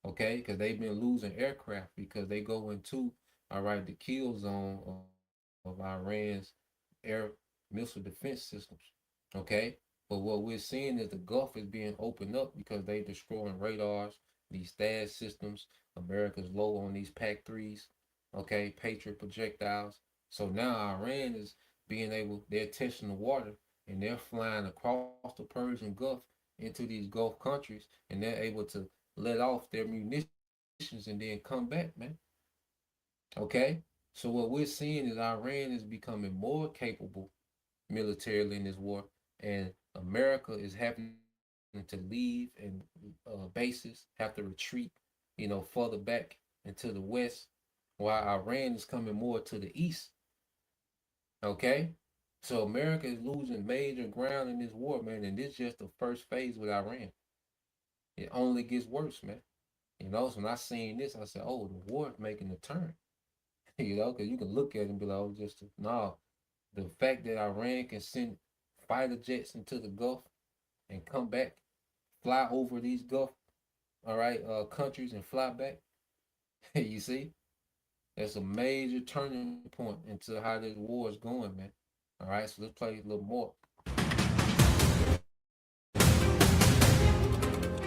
Okay, because they've been losing aircraft because they go into, all right, the kill zone of Iran's air missile defense systems. Okay, but what we're seeing is the Gulf is being opened up because they destroying radars, these THAAD systems. America's low on these PAC-3s. okay, Patriot projectiles. So now Iran is being able, they're testing the water and they're flying across the Persian Gulf into these Gulf countries, and they're able to let off their munitions and then come back, man. Okay? So what we're seeing is Iran is becoming more capable militarily in this war, and America is having to leave, and bases have to retreat, further back into the west, while Iran is coming more to the east. Okay, so America is losing major ground in this war, man, and this is just the first phase with Iran. It only gets worse, man. So when I seen this, I said, "Oh, the war is making a turn." Because you can look at it and be like, "Oh, just no." The fact that Iran can send fighter jets into the Gulf and come back, fly over these Gulf, all right, countries and fly back. You see, that's a major turning point into how this war is going, man. All right, so let's play a little more.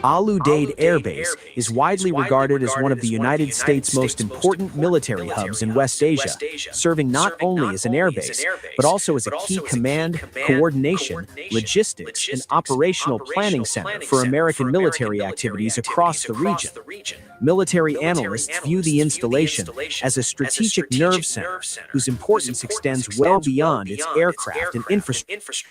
Al Udeid Air Base is widely regarded as one of the United States' most important military hubs in West Asia, serving not only as an air base, but also as a key command, coordination, logistics, and operational planning center for American military activities across the region. Military analysts view the installation as a strategic nerve center whose importance extends well beyond its aircraft and infrastructure.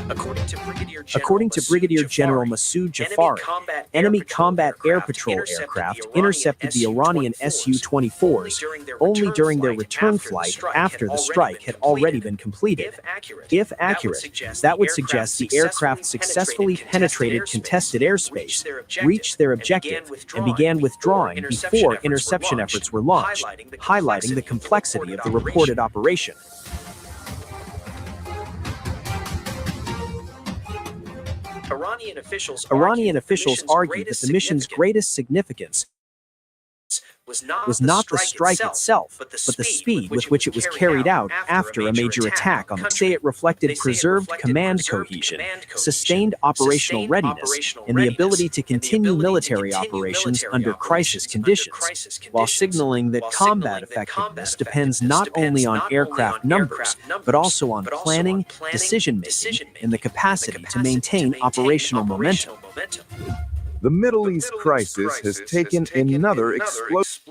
According to Brigadier General Masoud Jafari, enemy combat air patrol aircraft intercepted the Iranian Su-24s only during their return flight after the strike had already been completed. If accurate, that would suggest the aircraft successfully penetrated contested airspace, reached their objective, and began withdrawing before interception efforts were launched, highlighting the complexity of the reported operation. Iranian officials argued that the mission's greatest significance was not the strike itself, but the speed with which it was carried out after a major attack on the country. They say it reflected preserved command cohesion, sustained operational readiness, and the ability to continue military operations under crisis conditions, while signaling that combat effectiveness depends not only on aircraft numbers, but also on planning, decision-making, and the capacity to maintain operational momentum. The Middle East crisis has taken another explosion.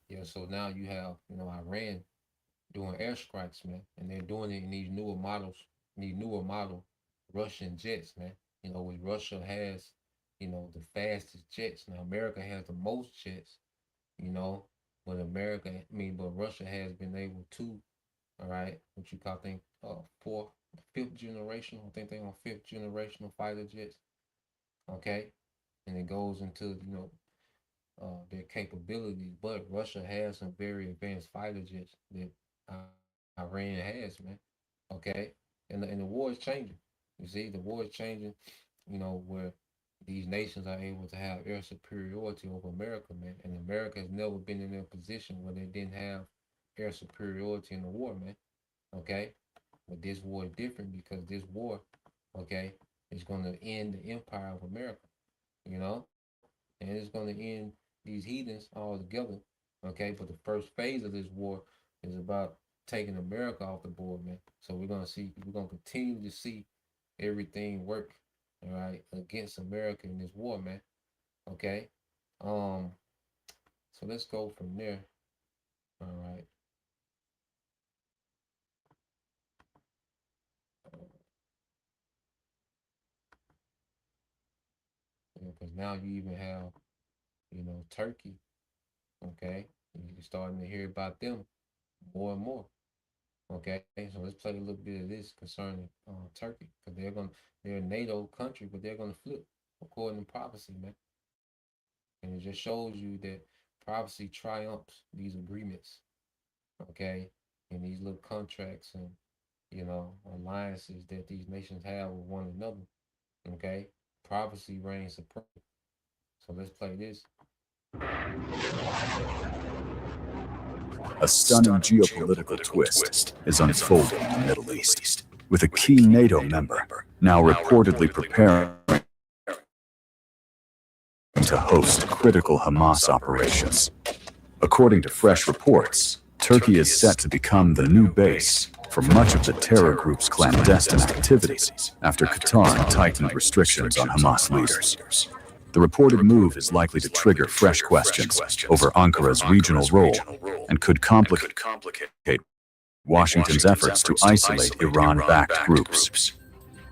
Yeah, so now you have, Iran doing airstrikes, man, and they're doing it in these newer model Russian jets, man. Which Russia has, the fastest jets. Now America has the most jets, but Russia has been able to, all right, what you call, I think, fifth generation. I think they're on fifth generational fighter jets. Okay. And it goes into their capabilities, but Russia has some very advanced fighter jets that Iran has, man. Okay, and the war is changing. You see, the war is changing. Where these nations are able to have air superiority over America, man. And America has never been in a position where they didn't have air superiority in the war, man. Okay, but this war is different because this war, okay, is going to end the empire of America. And it's going to end these heathens all together, okay? But the first phase of this war is about taking America off the board, man. So we're going to continue to see everything work, all right, against America in this war, man, okay? So let's go from there, all right? Because now you even have, Turkey, okay? You're starting to hear about them more and more, okay? So let's play a little bit of this concerning Turkey, because they're a NATO country, but they're going to flip according to prophecy, man. And it just shows you that prophecy triumphs these agreements, okay? And these little contracts and, alliances that these nations have with one another, okay? Prophecy reigns supreme. So let's play this. A stunning geopolitical twist is unfolding in the Middle East, with a key NATO member now reportedly preparing to to host critical Hamas operations. According to fresh reports, Turkey is set to become the new base for much of the terror group's clandestine activities after Qatar tightened restrictions on Hamas leaders. The reported move is likely to trigger fresh questions over Ankara's regional role and could complicate Washington's efforts to isolate Iran-backed groups.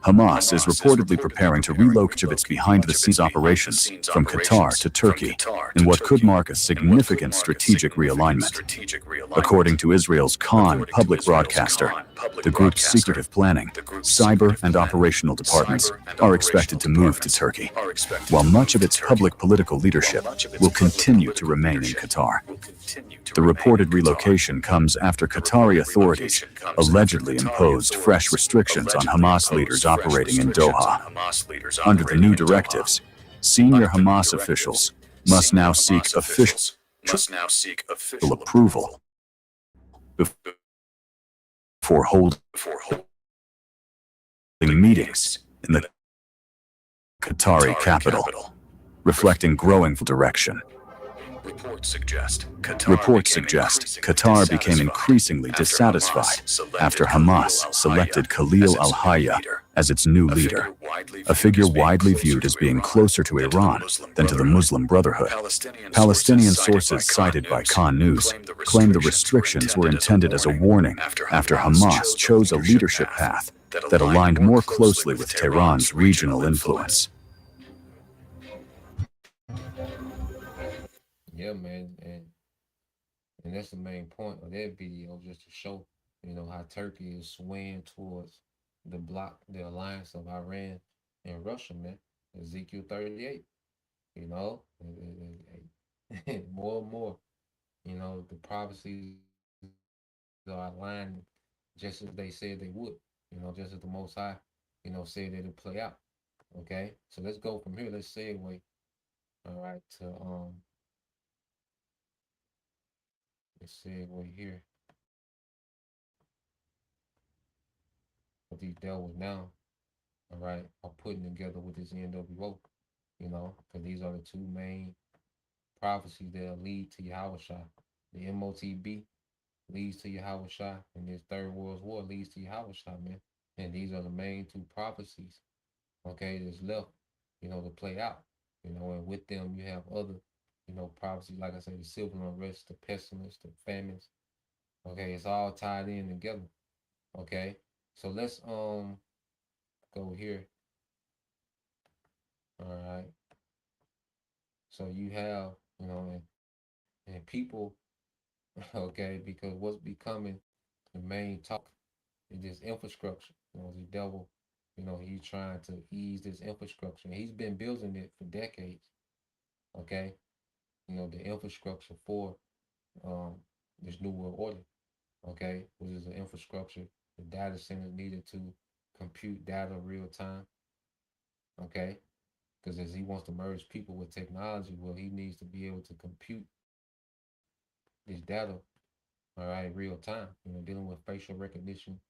Hamas is reportedly preparing to relocate of its behind-the-scenes operations from Qatar to Turkey in what could mark a significant strategic realignment. According to Israel's Khan public broadcaster, the group's secretive planning, cyber and operational departments are expected to move to Turkey, while much of its public political leadership will continue to remain in Qatar. The reported relocation comes after Qatari authorities allegedly imposed fresh restrictions on Hamas leaders operating in Doha. Under the new directives, senior Hamas officials must now seek official approval before holding meetings in the Qatari capital, reflecting growing direction. Reports suggest Qatar became increasingly dissatisfied after Hamas selected Khalil al-Hayya as its new leader, a figure widely viewed as being closer to Iran than to the Muslim Brotherhood. Palestinian sources cited by Khan News claim the restrictions were intended as a warning after Hamas chose a leadership path that aligned more closely with Tehran's regional influence. Yeah, man, and that's the main point of that video, just to show, how Turkey is swaying towards the alliance of Iran and Russia, man. Ezekiel 38, and more and more, the prophecies are aligned just as they said they would, just as the Most High, said it'd play out. Okay, so let's go from here. Let's segue, all right, to let's segue here. What these devils now, all right, are putting together with this NWO, because these are the two main prophecies that lead to Yahushua. The MOTB leads to Yahushua, and this Third World War leads to Yahushua, man. And these are the main two prophecies, okay, that's left, to play out, and with them you have other, prophecies, like I said, the civil unrest, the pestilence, the famines, okay, it's all tied in together, okay. So let's go here. All right. So you have, and people, okay, because what's becoming the main talk is this infrastructure. The devil, he's trying to ease this infrastructure. He's been building it for decades. Okay. The infrastructure for this new world order. Okay, which is the infrastructure, the data center needed to compute data real time. Okay. Because as he wants to merge people with technology, well, he needs to be able to compute this data, all right, real time, dealing with facial recognition,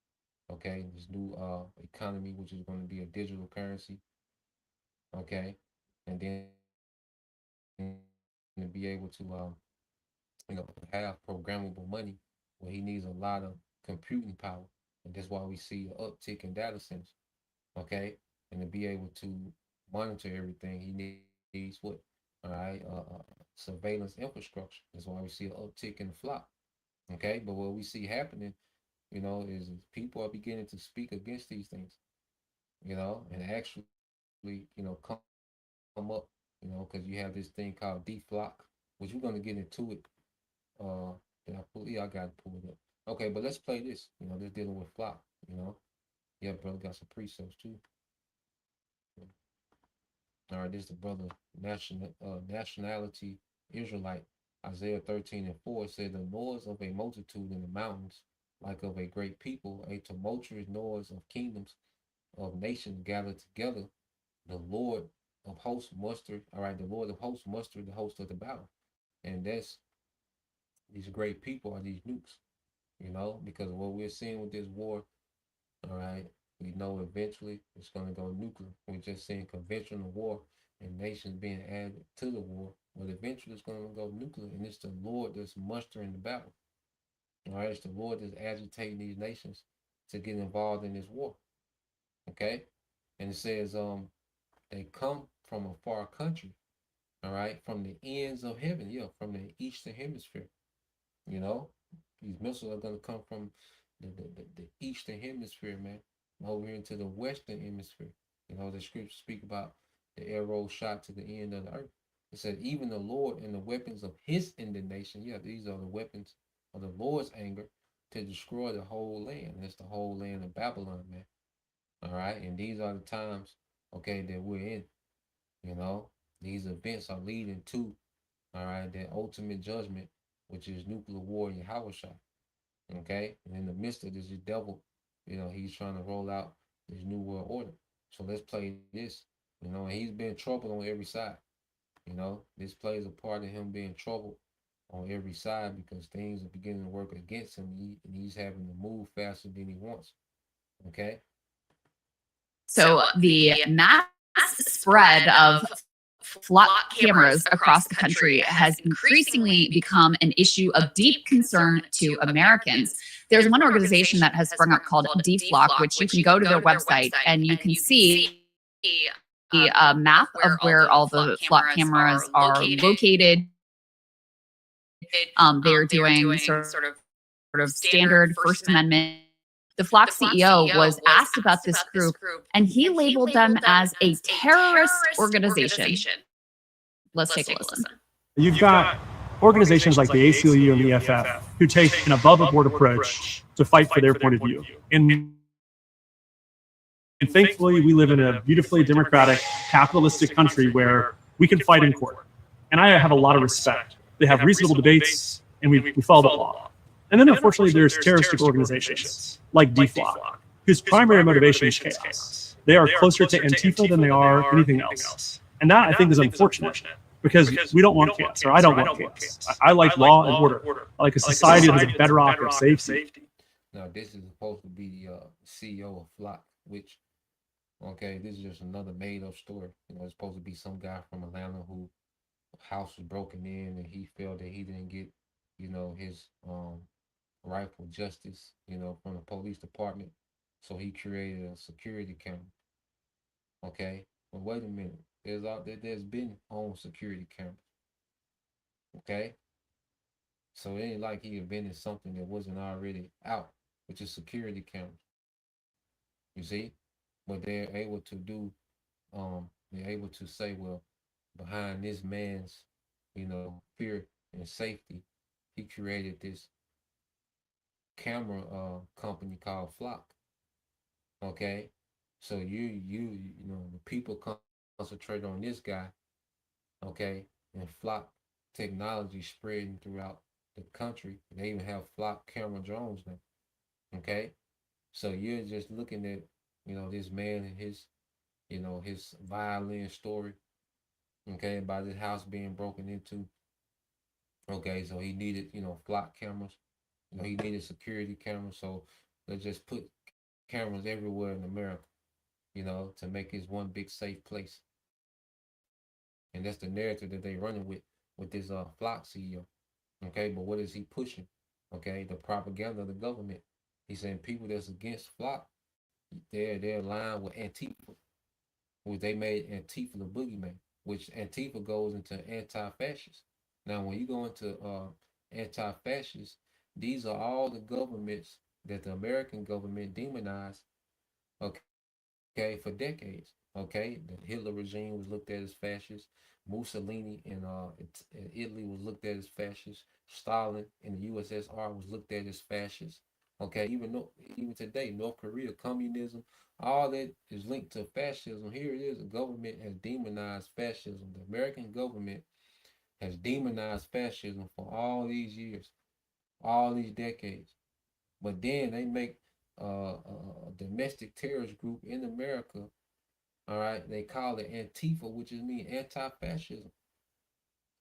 okay, this new economy, which is going to be a digital currency, okay, and then to be able to, have programmable money, where he needs a lot of computing power, and that's why we see an uptick in data centers, okay, and to be able to monitor everything, he needs what? All right, surveillance infrastructure. That's why we see an uptick in the flop. Okay, but what we see happening, is people are beginning to speak against these things, and actually, come up, because you have this thing called deflock, which we're gonna get into it. Did I pull? Yeah, I got to pull it up. Okay, but let's play this. This dealing with flop. Yeah, brother got some precepts too. All right, this is the brother nationality Israelite. Isaiah 13:4 said, the noise of a multitude in the mountains, like of a great people, a tumultuous noise of kingdoms, of nations gathered together. The Lord of hosts mustered, all right, the Lord of hosts mustered the host of the battle. And that's these great people are these nukes, because what we're seeing with this war, all right, we know eventually it's going to go nuclear. We're just seeing conventional war and nations being added to the war, but eventually it's going to go nuclear, and it's the Lord that's mustering the battle. All right, it's the Lord that's agitating these nations to get involved in this war. Okay, and it says they come from a far country. All right, from the ends of heaven, yeah, from the eastern hemisphere. You know, these missiles are gonna come from the eastern hemisphere, man, over here into the western hemisphere. You know, the scriptures speak about the arrow shot to the end of the earth. It said, even the Lord and the weapons of his indignation, yeah, these are the weapons of the Lord's anger to destroy the whole land. That's the whole land of Babylon, man. All right, and these are the times, okay, that we're in. You know, these events are leading to, all right, that ultimate judgment, which is nuclear war in Yahushua. Okay, and in the midst of this, the devil, you know, he's trying to roll out this new world order. So let's play this, you know, and he's been troubled on every side. You know, this plays a part in him being troubled on every side because things are beginning to work against him, and he's having to move faster than he wants. Okay. So the mass spread of flock cameras across the country has increasingly become an issue of deep concern to Americans. There's one organization that has sprung up called DFlock, which you can go to their website and you can see a map of where all the flock cameras are located. They're doing sort of standard First Amendment. The Flock CEO was asked about this group, and he labeled them as a terrorist organization. Let's take a listen. You've got organizations like the ACLU and the EFF who take an above-board approach to fight for their point of view. And thankfully, we live in a beautifully democratic, capitalistic country where we can fight in court. And I have a lot of respect. They have reasonable debates, and we follow the law. And then, unfortunately, there's terroristic organizations like DFlock, whose primary motivation is chaos. They are closer to Antifa than they are anything else. And that, I think, is unfortunate because we don't want chaos, or I don't want chaos. I like law and order. I like a society that has a bedrock of safety. Now, this is supposed to be the CEO of Flock, which, okay, this is just another made-up story. You know, it's supposed to be some guy from Atlanta who house was broken in and he felt that he didn't get, you know, his rightful justice, you know, from the police department. So he created a security camera. Okay, but wait a minute. There's been home security cameras. Okay, so it ain't like he invented something that wasn't already out, which is security cameras. You see, but they're able to do, they're able to say, well, behind this man's, you know, fear and safety, he created this camera company called Flock. Okay, so you know, the people concentrate on this guy. Okay, and Flock technology spreading throughout the country. They even have Flock camera drones now. Okay, so you're just looking at, you know, this man and his, you know, his violin story. Okay, about his house being broken into. Okay, so he needed, you know, Flock cameras. You know, he needed security cameras. So let's just put cameras everywhere in America, you know, to make it one big safe place. And that's the narrative that they running with this Flock CEO. Okay, but what is he pushing? Okay, the propaganda of the government. He's saying people that's against Flock, they're aligned with Antifa, which they made Antifa the boogeyman, which Antifa goes into anti-fascist. Now, when you go into anti-fascist, these are all the governments that the American government demonized, okay, for decades. Okay, the Hitler regime was looked at as fascist. Mussolini in Italy was looked at as fascist. Stalin in the USSR was looked at as fascist. Okay, even today, North Korea, communism, all that is linked to fascism. Here it is: the government has demonized fascism. The American government has demonized fascism for all these years, all these decades. But then they make a domestic terrorist group in America. All right, they call it Antifa, which is mean anti-fascism.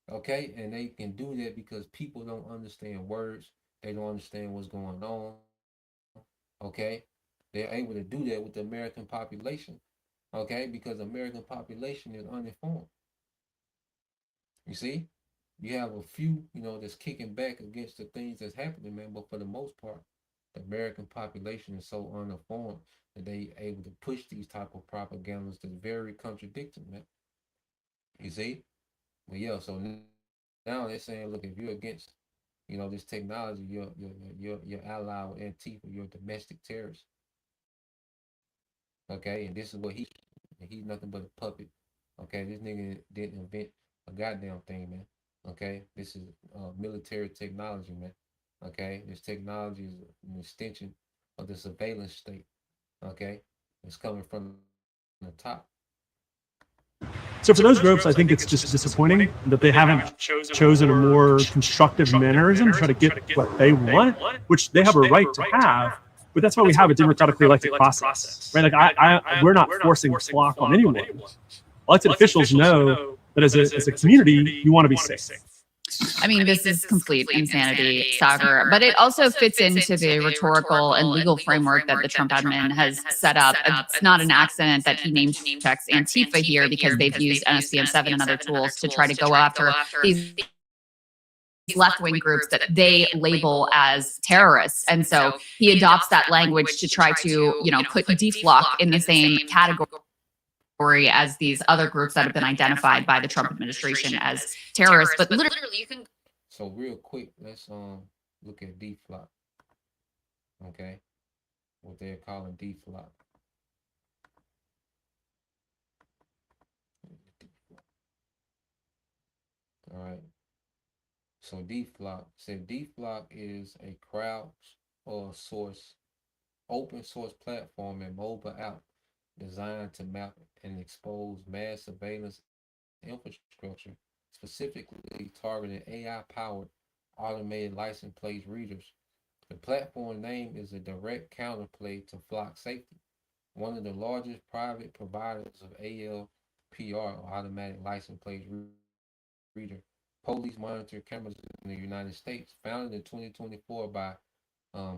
Okay, and they can do that because people don't understand words. They don't understand what's going on. Okay, they're able to do that with the American population. Okay, because the American population is uninformed. You see, you have a few, that's kicking back against the things that's happening, man. But for the most part, the American population is so uninformed that they able to push these type of propagandas that's very contradicting, man. You see, but yeah, so now they're saying, look, if you're against, this technology, you're allied with Antifa, you're a domestic terrorist. Okay, and this is what he's nothing but a puppet. Okay, this nigga didn't invent a goddamn thing, man. Okay, this is military technology, man. Okay, this technology is an extension of the surveillance state. Okay, it's coming from the top. So for those groups, I think it's just disappointing that they haven't chosen a more constructive mannerism to try to get what they want, which they have a right to have. But that's why we have a democratically elected process, right? Like we're not forcing flock on anyone. Elected officials know that as a community, you want to be safe. I mean, this is complete insanity, Sagar, but it also fits into the rhetorical and legal framework that the Trump admin has set up. It's not an accident that he name checks Antifa here because they've used NSPN 7 and other tools to try to go after these left-wing groups that they label as terrorists. And so he adopts that language to try to, put DFLOC in the same category as these other groups that have been identified by the Trump administration as terrorists. But literally you can. So real quick, let's look at DFLOC. Okay, what they're calling DFLOC. All right. So DFLOC said DFLOC is a crowd or source, open source platform and mobile app designed to map and expose mass surveillance infrastructure, specifically targeting AI-powered automated license plate readers. The platform name is a direct counterplay to Flock Safety, one of the largest private providers of ALPR, or automatic license plate reader, police monitor cameras in the United States. Founded in 2024 by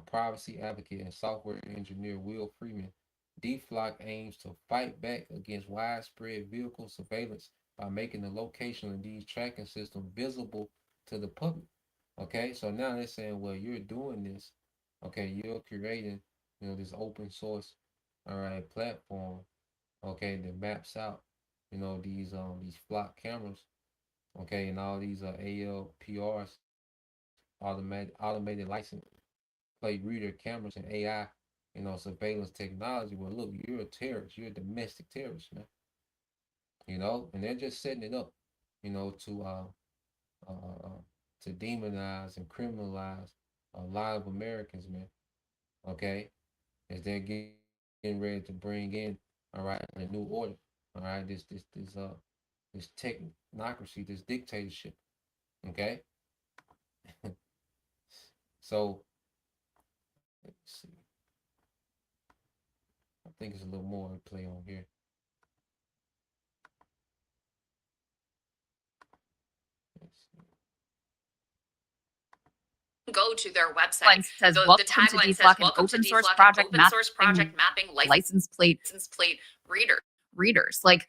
privacy advocate and software engineer Will Freeman, DFLOC aims to fight back against widespread vehicle surveillance by making the location of these tracking systems visible to the public. Okay, so now they're saying, well, you're doing this. Okay, you're creating, this open source, all right, platform. Okay, that maps out, these flock cameras. Okay, and all these ALPRs, automated license plate reader cameras and AI, surveillance technology. Well, look, you're a terrorist. You're a domestic terrorist, man. And they're just setting it up, to demonize and criminalize a lot of Americans, man. Okay, as they're getting ready to bring in, all right, a new order. All right, this technocracy, this dictatorship. Okay. So let's see. I think it's a little more to play on here. Go to their website. Says, welcome to DFLOC, an open source project mapping license plate readers. Like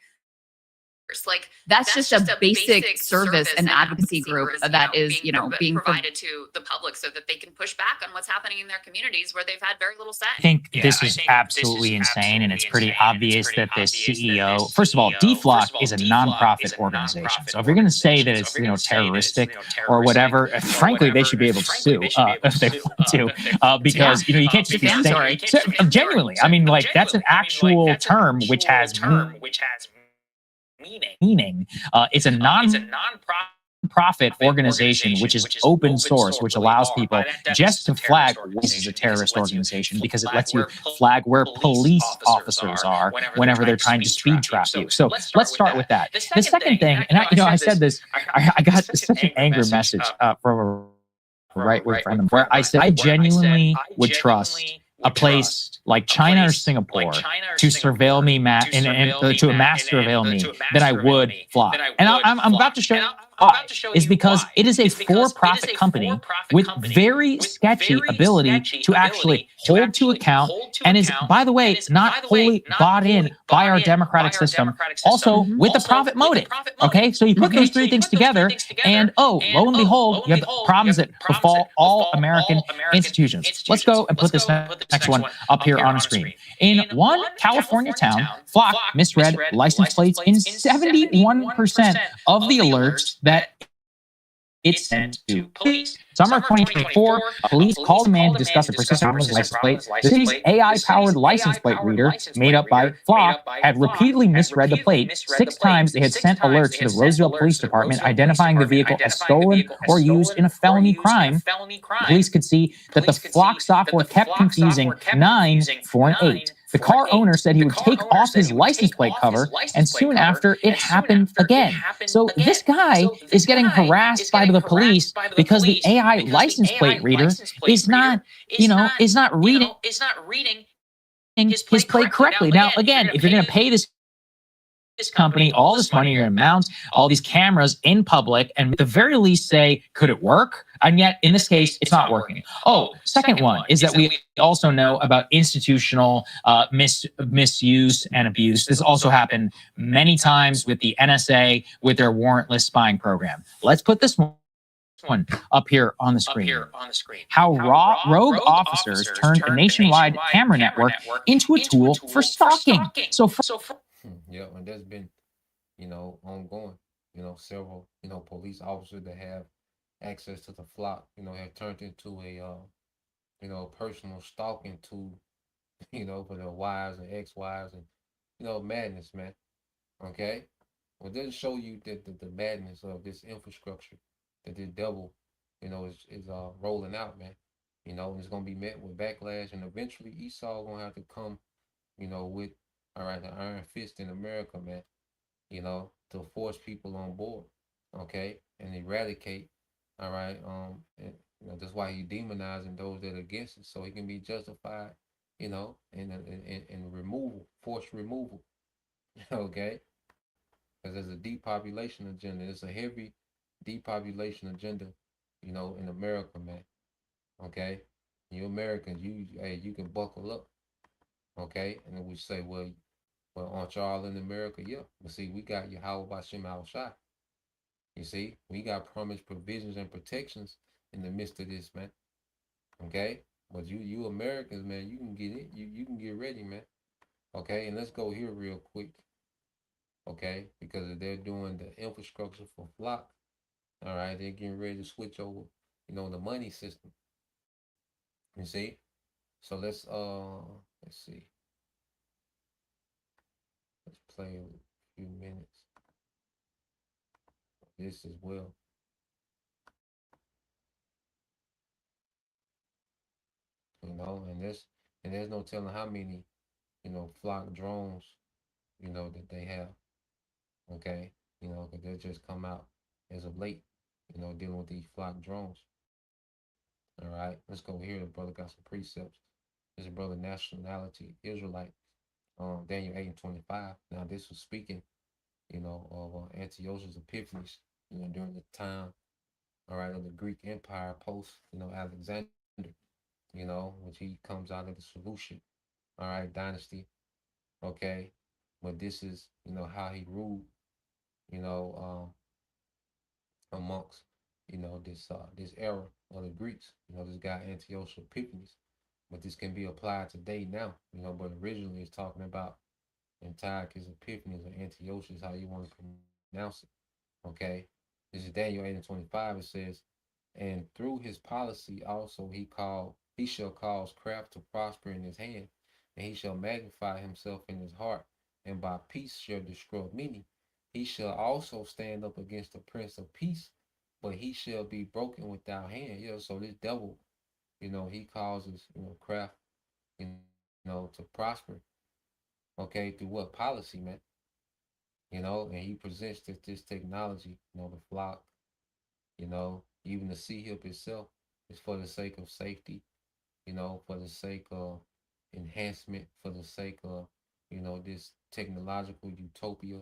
that's just a basic service and advocacy group that is, being provided to the public so that they can push back on what's happening in their communities where they've had very little say. I think this is absolutely insane, and it's pretty obvious that this CEO, first of all, DFLOC is a nonprofit organization. So if you're going to say that it's, terroristic or whatever, frankly, they should be able to sue if they want to, because, you can't just be saying, genuinely, I mean, like, that's an actual term which has meaning. It's a non-profit organization which is open source, which allows people just to flag this is a terrorist organization because it lets you flag where police officers are whenever they're trying to speed trap you. So let's start with that. The second thing, and I said this, I got such an angry message from a right-wing friend where I said I genuinely would trust a place like China or Singapore to surveil me, to mass surveil me, than I would fly. And I'm about to show Why? Is because it is a for-profit company with very sketchy ability to actually hold to account and is, by the way, not wholly bought in by our democratic system, also with a profit motive. Okay, so you put those three things together, and oh, lo and behold, you have the problems that befall all American institutions. Let's go and put this next one up here on a screen. In one California town, Flock misread license plates in 71% of the alerts that it sent to police. Summer 2024, police called a man to discuss a persistent license plate. The city's AI-powered license plate reader, made up by Flock, had repeatedly misread the plate. 6 times they had sent alerts to the Roseville Police Department identifying the vehicle as stolen or used in a felony crime. Police could see that the Flock software kept confusing 9 for an 8. The car owner said he would take off his license plate cover, and soon after, it happened again. So this guy is getting harassed by the police because the AI license plate reader is not, is not reading his plate correctly. Now, again, if you're going to pay this company all this money, you're going to mount all these cameras in public and at the very least say, could it work? And yet, in this case, it's not working. Oh, second one is that we also know about institutional misuse and abuse. This also happened many times with the NSA with their warrantless spying program. Let's put this one up here on the screen. How rogue officers turned a nationwide camera network into a tool for stalking. Yeah, and that's been, ongoing. Several, police officers that have access to the flock, have turned into a personal stalking tool, for their wives and ex-wives and, madness, man. Okay? Well, it doesn't show you that the madness of this infrastructure that this devil, is rolling out, man. And it's gonna be met with backlash, and eventually Esau gonna have to come, with all right, the iron fist in America, man. To force people on board, okay, and eradicate, all right, and that's why he demonizing those that are against it, so he can be justified, in removal, forced removal, okay, because there's a depopulation agenda. It's a heavy depopulation agenda, in America, man. Okay, you Americans, you can buckle up, okay, and then we say, well, aren't y'all in America? Yeah, but see, we got Yahweh Bashem Al Shai. You see, we got promised provisions and protections in the midst of this, man. Okay, but you Americans, man, you can get it. You can get ready, man. Okay, and let's go here real quick. Okay, because they're doing the infrastructure for Flock. All right, they're getting ready to switch over, the money system. You see, so let's see, let's play a few minutes. This as well. And there's no telling how many, Flock drones, that they have. Okay, because they just come out as of late, dealing with these Flock drones. All right, let's go here. The brother got some precepts. This is brother nationality Israelite, Daniel 8:25. Now this was speaking, of Antiochus Epiphanes, during the time, all right, of the Greek Empire post, Alexander, which he comes out of the Seleucid, all right, dynasty, okay, but this is, how he ruled, amongst, this era of the Greeks, this guy Antiochus Epiphanes, but this can be applied today now, but originally it's talking about Antiochus Epiphanes or Antiochus, how you want to pronounce it, okay. This is Daniel 8:25. It says, and through his policy also he shall cause craft to prosper in his hand, and he shall magnify himself in his heart, and by peace shall destroy many. He shall also stand up against the Prince of Peace, but he shall be broken without hand. So this devil, he causes, craft, to prosper, okay, through what policy, man? And he presents this technology, the Flock, even the sea hip itself is for the sake of safety, for the sake of enhancement, for the sake of, this technological utopia,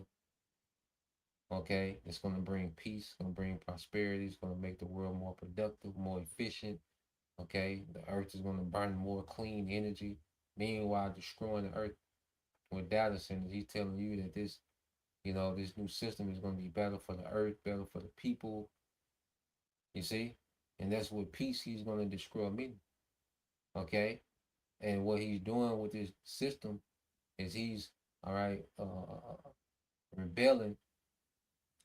Okay, it's going to bring peace, it's going to bring prosperity, it's going to make the world more productive, more efficient. Okay, the earth is going to burn more clean energy. Meanwhile, destroying the earth with data centers, he's telling you that this, this new system is going to be better for the earth, better for the people. You see, and that's with peace he's going to destroy me. Okay, and what he's doing with this system is he's all right rebelling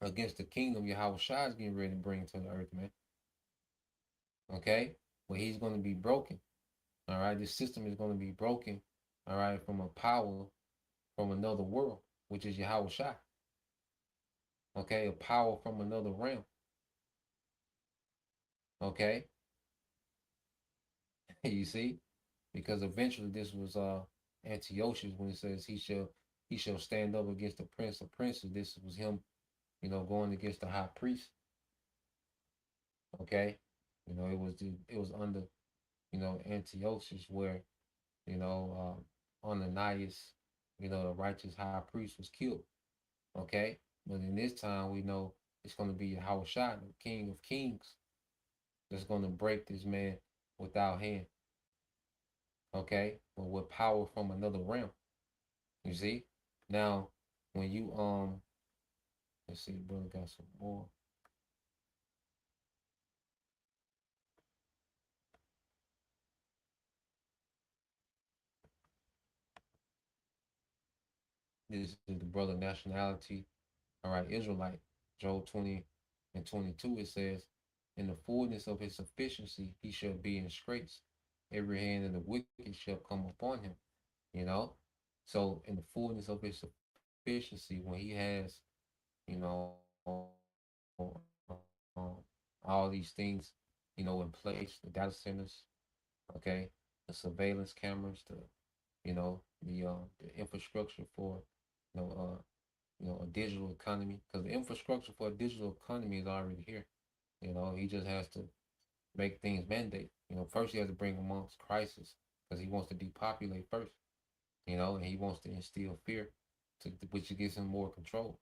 against the kingdom Yahweh Shai is getting ready to bring to the earth, man. Okay, well he's going to be broken. All right, this system is going to be broken. All right, from a power from another world, which is Yahweh Shai. Okay, a power from another realm. Okay, you see, because eventually this was Antiochus when it says he shall stand up against the prince of princes. This was him, going against the high priest. Okay, it was under Antiochus where Ananias, the righteous high priest was killed. Okay, but in this time we know it's going to be Yahweh Shai, the King of Kings, that's going to break this man without hand. Okay, but with power from another realm. You see, now when you let's see, brother got some more. This is the brother nationality. All right, Israelite. Job 20 and 22, it says, in the fullness of his sufficiency, he shall be in straits. Every hand of the wicked shall come upon him. So in the fullness of his sufficiency, when he has, all these things, in place, the data centers, okay, the surveillance cameras, the infrastructure for, you know, a digital economy, because the infrastructure for a digital economy is already here. He just has to make things mandate. First he has to bring amongst crisis because he wants to depopulate first. And he wants to instill fear, which gives him more control.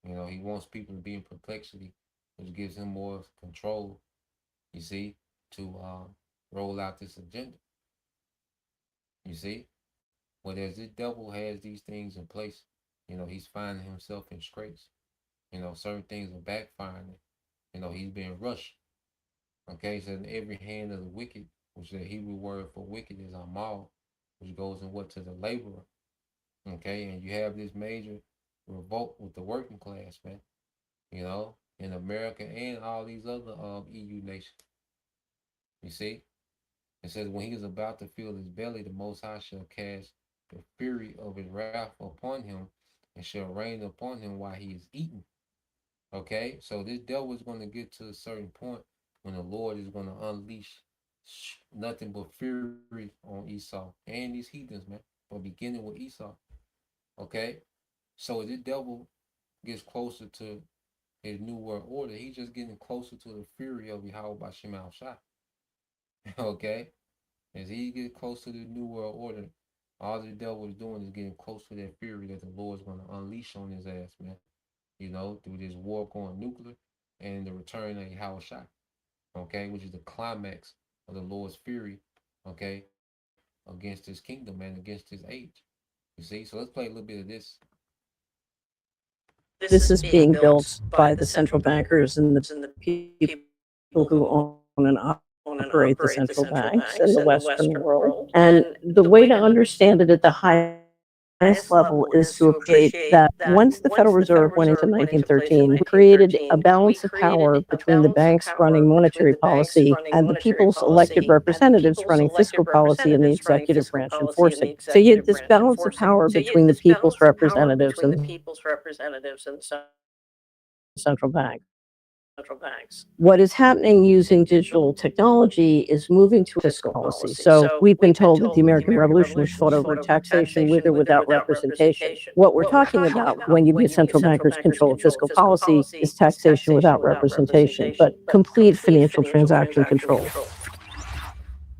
He wants people to be in perplexity, which gives him more control. You see, to roll out this agenda. You see, whereas this devil has these things in place, he's finding himself in scrapes. Certain things are backfiring. He's being rushed. Okay, so in every hand of the wicked, which the Hebrew word for wicked is amal, which goes in what to the laborer. Okay, and you have this major revolt with the working class, man. In America and all these other EU nations. You see, it says when he is about to fill his belly, the Most High shall cast the fury of his wrath upon him, and shall rain upon him while he is eating. Okay, so this devil is going to get to a certain point when the Lord is going to unleash nothing but fury on Esau and these heathens, man. But beginning with Esau. Okay, so as the devil gets closer to his new world order, he's just getting closer to the fury of Yahweh Bashim Al Shai. Okay, as he gets close to the new world order, all the devil is doing is getting close to that fury that the Lord's going to unleash on his ass, man. Through this war going nuclear and the return of Yahweh Shai, okay, which is the climax of the Lord's fury, okay, against his kingdom and against his age. You see, so let's play a little bit of this. This is being built by the central bankers and the people who own and operate the central banks in the Western world. And the way to understand it at the highest level is to appreciate that once the Federal Reserve went into 1913, it created a balance of power between the banks running monetary policy and the people's elected representatives running fiscal policy and the executive branch enforcing. So you had this balance of power between the people's representatives and the central bank. What is happening using digital technology is moving to fiscal policy. So we've been told that the American Revolution was fought over taxation with or without representation. What we're talking about when you give central bankers control of fiscal policy is taxation without representation, but complete financial transaction control.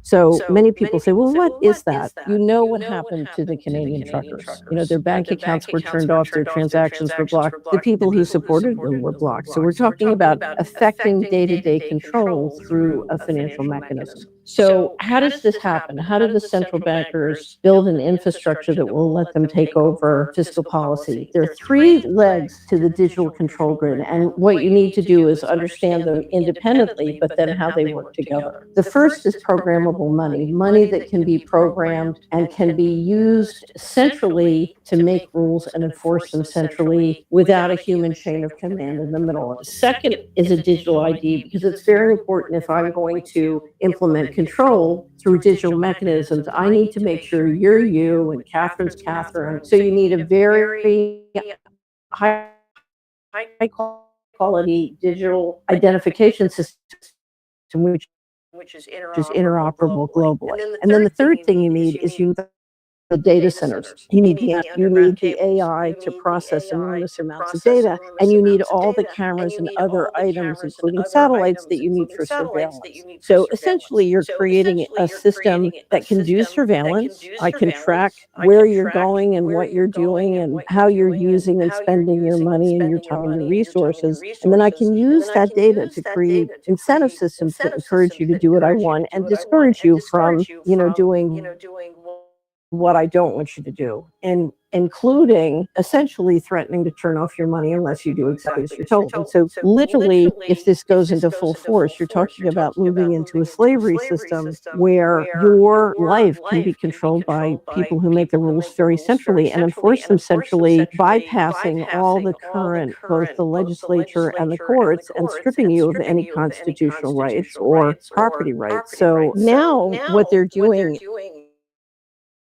So many people say, well, what is that? You know what happened to the Canadian truckers. Their bank accounts were turned off, their transactions were blocked, the people who supported them were blocked. So we're talking about affecting day-to-day control through a financial mechanism. So how does this happen? How do the central bankers build an infrastructure that will let them take over fiscal policy? There are three legs to the digital control grid, and what you need to do is understand them independently, but then how they work together. The first is programmable money, money that can be programmed and can be used centrally to make rules and enforce them centrally without a human chain of command in the middle. Second is a digital ID, because it's very important if I'm going to implement control through digital mechanisms. I need to make sure you're you and Catherine's Catherine. So you need a very high quality digital identification system, which is interoperable globally. And then the third thing you need is the data centers. You need the AI to process enormous amounts of data, and you need all the cameras and other items, including satellites, that you need for surveillance. So essentially, you're creating a system that can do surveillance. I can track where you're going and what you're doing and how you're using and spending your money and your time and your resources. And then I can use that data to create incentive systems that encourage you to do what I want and discourage you from, doing what I don't want you to do, and including essentially threatening to turn off your money unless you do exactly as you're told. And so literally, if this goes into full force, you're talking about moving into a slavery system where your life can be controlled by people who make the rules very centrally and enforce them centrally, bypassing all the current, both the legislature and the courts, and stripping you of any constitutional rights or property rights. So now what they're doing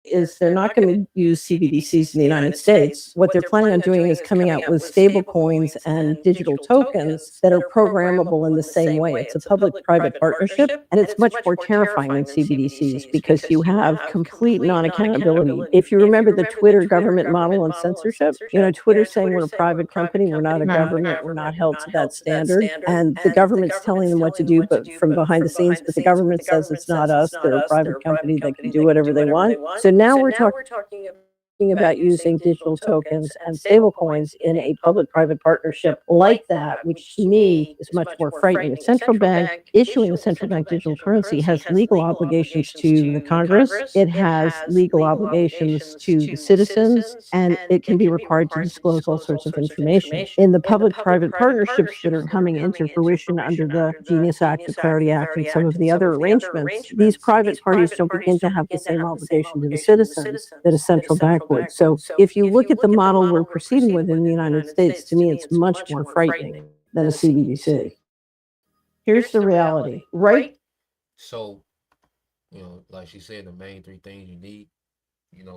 is they're not going to use CBDCs in the United States. What they're planning on doing is coming out with stable coins and digital tokens that are programmable in the same way. It's a public-private partnership, and it's much more terrifying than CBDCs because you have complete non-accountability. If you remember the Twitter government model on censorship, Twitter saying we're a private company, we're not a government, we're not held to that standard, and the government's telling them what to do, but from behind the scenes, but the government says it's not us, they're a private company that can do whatever they want. So now we're talking about using digital tokens and stablecoins in a public-private partnership like that, which to me is much more frightening. A central bank issuing a central bank digital currency has legal obligations to the Congress, it has legal obligations to the citizens, and it can be required to disclose all sorts of information. In the public-private partnerships that are coming into fruition under the Genius Act, the Clarity Act, and some of the other arrangements, these private parties don't begin to have the same obligation to the citizens that a central bank would. So if you look at the model we're proceeding with in the United States, to me, it's much more frightening than a CBDC. Here's the reality, right? So, like she said, the main three things you need,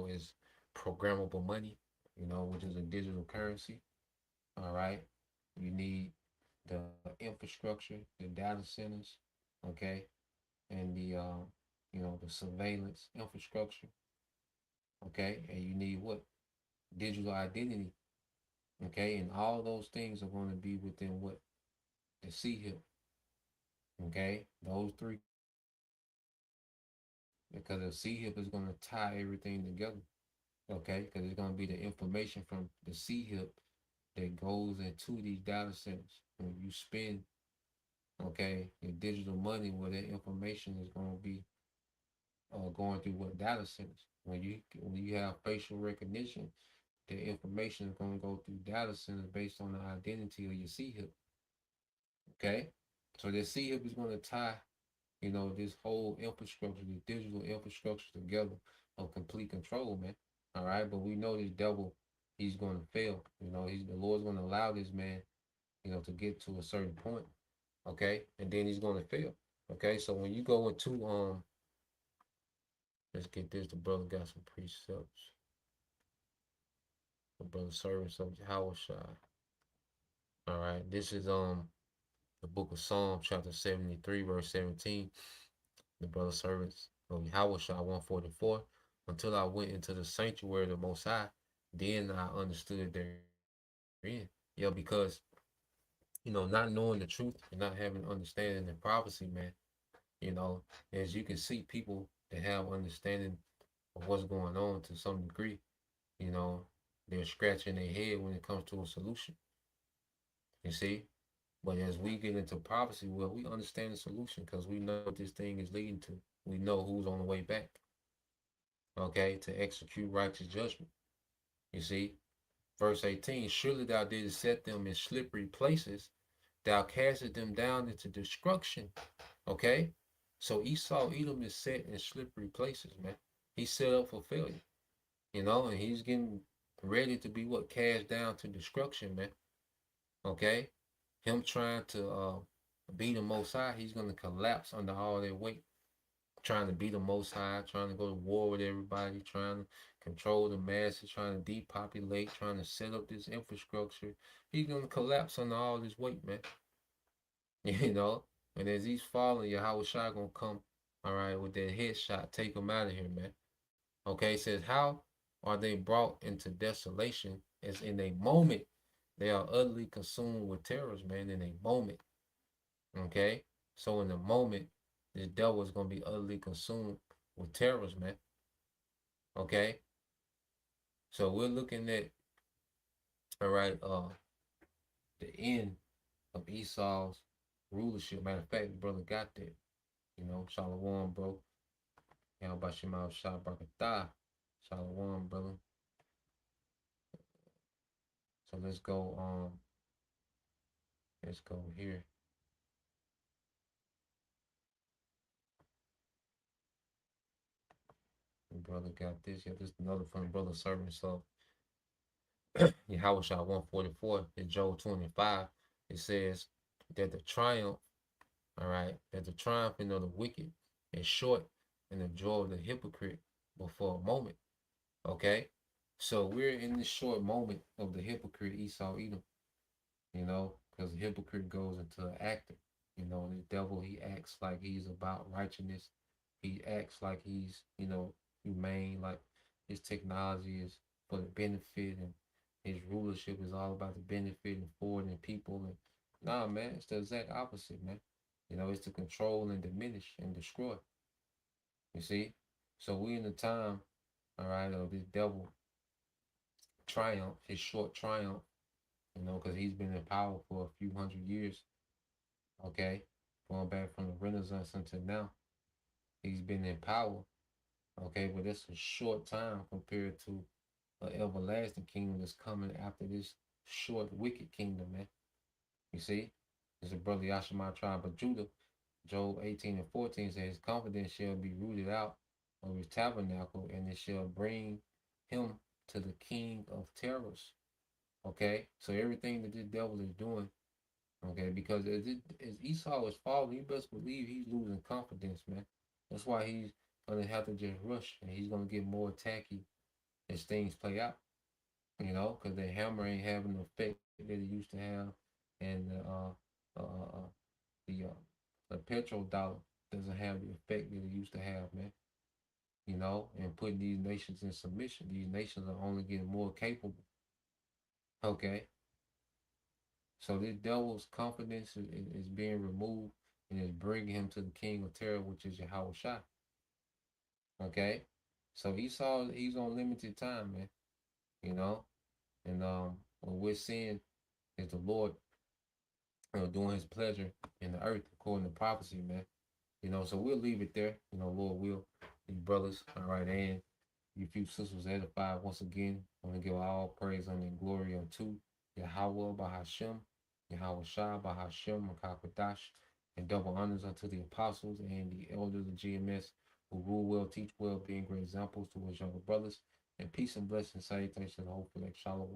is programmable money, which is a digital currency. All right. You need the infrastructure, the data centers, okay, and the surveillance infrastructure, okay, and you need what? Digital identity, okay, and all those things are going to be within what? The C-HIP, okay, those three, because the C-HIP is going to tie everything together, okay, because it's going to be the information from the C-HIP that goes into these data centers. When you spend, okay, your digital money, where that information is going to be going through what data centers. When you have facial recognition, the information is going to go through data centers based on the identity of your C-HIP. Okay, so the C-HIP is going to tie, this whole infrastructure, the digital infrastructure together of complete control, man. All right, but we know this devil, he's going to fail. The Lord's going to allow this man, to get to a certain point. Okay, and then he's going to fail. Okay, so when you go into let's get this. The brother got some precepts. The brother servants of Yahweh Shai. All right, this is the book of Psalm, chapter 73, verse 17. The brother servants of Yahweh Shai 144. Until I went into the sanctuary of the Most High, then I understood therein. Yeah, because not knowing the truth and not having understanding and prophecy, man, As you can see, people that have understanding of what's going on to some degree, you know, they're scratching their head when it comes to a solution. You see? But as we get into prophecy, well, we understand the solution because we know what this thing is leading to. We know who's on the way back, okay, to execute righteous judgment. You see? Verse 18, surely thou didst set them in slippery places, thou castest them down into destruction. Okay? So Esau, Edom is set in slippery places, man. He's set up for failure, and he's getting ready to be cast down to destruction, man. Okay? Him trying to be the Most High, he's going to collapse under all that weight. Trying to be the Most High, trying to go to war with everybody, trying to control the masses, trying to depopulate, trying to set up this infrastructure. He's going to collapse under all this weight, man. And as he's falling, Yahweh Shai going to come, all right, with that headshot, take him out of here, man. Okay, it says, how are they brought into desolation as in a moment they are utterly consumed with terrors, man, in a moment. Okay? So in a moment, this devil is going to be utterly consumed with terrors, man. Okay? So we're looking at, all right, the end of Esau's rulership. Matter of fact, the brother got that. Shalom, bro. Yahbashim Shah Barakatah. Shalom, brother. So let's go here. The brother got this. Yeah, this is another from brother servant. So Yahweh Shah 144 in Job 25, it says that the triumph, all right, that the triumphing of the wicked is short and the joy of the hypocrite but for a moment. Okay? So we're in this short moment of the hypocrite Esau Edom, because the hypocrite goes into an actor. The devil, he acts like he's about righteousness. He acts like he's, humane, like his technology is for the benefit and his rulership is all about the benefit and forwarding people. And nah, man, it's the exact opposite, man. It's to control and diminish and destroy. You see? So we in the time, all right, of this devil triumph, his short triumph, because he's been in power for a few hundred years. Okay? Going back from the Renaissance until now. He's been in power. Okay, but that's a short time compared to an everlasting kingdom that's coming after this short wicked kingdom, man. You see? There's a brother Yashima tribe of Judah. Job 18 and 14 says, his confidence shall be rooted out of his tabernacle, and it shall bring him to the king of terrors. Okay? So everything that this devil is doing, okay, because as Esau is falling, you best believe he's losing confidence, man. That's why he's gonna have to just rush, and he's gonna get more tacky as things play out. Because the hammer ain't having the effect that it used to have, and the petrodollar doesn't have the effect that it used to have, man. And putting these nations in submission. These nations are only getting more capable. Okay. So this devil's confidence is being removed and is bringing him to the king of terror, which is Yahweh Shai. Okay. So Esau, he's on limited time, man. And what we're seeing is the Lord doing his pleasure in the earth according to prophecy, man. So we'll leave it there. Lord will, you brothers, all right, and you few sisters edified once again. I want to give all praise and glory unto Yahweh Bahashem, Yahweh Shah Bahashem, Makakwadash, and double honors unto the apostles and the elders of GMS who rule well, teach well, being great examples to his younger brothers. And peace and blessings, salutations, and hopefully, like Shalom.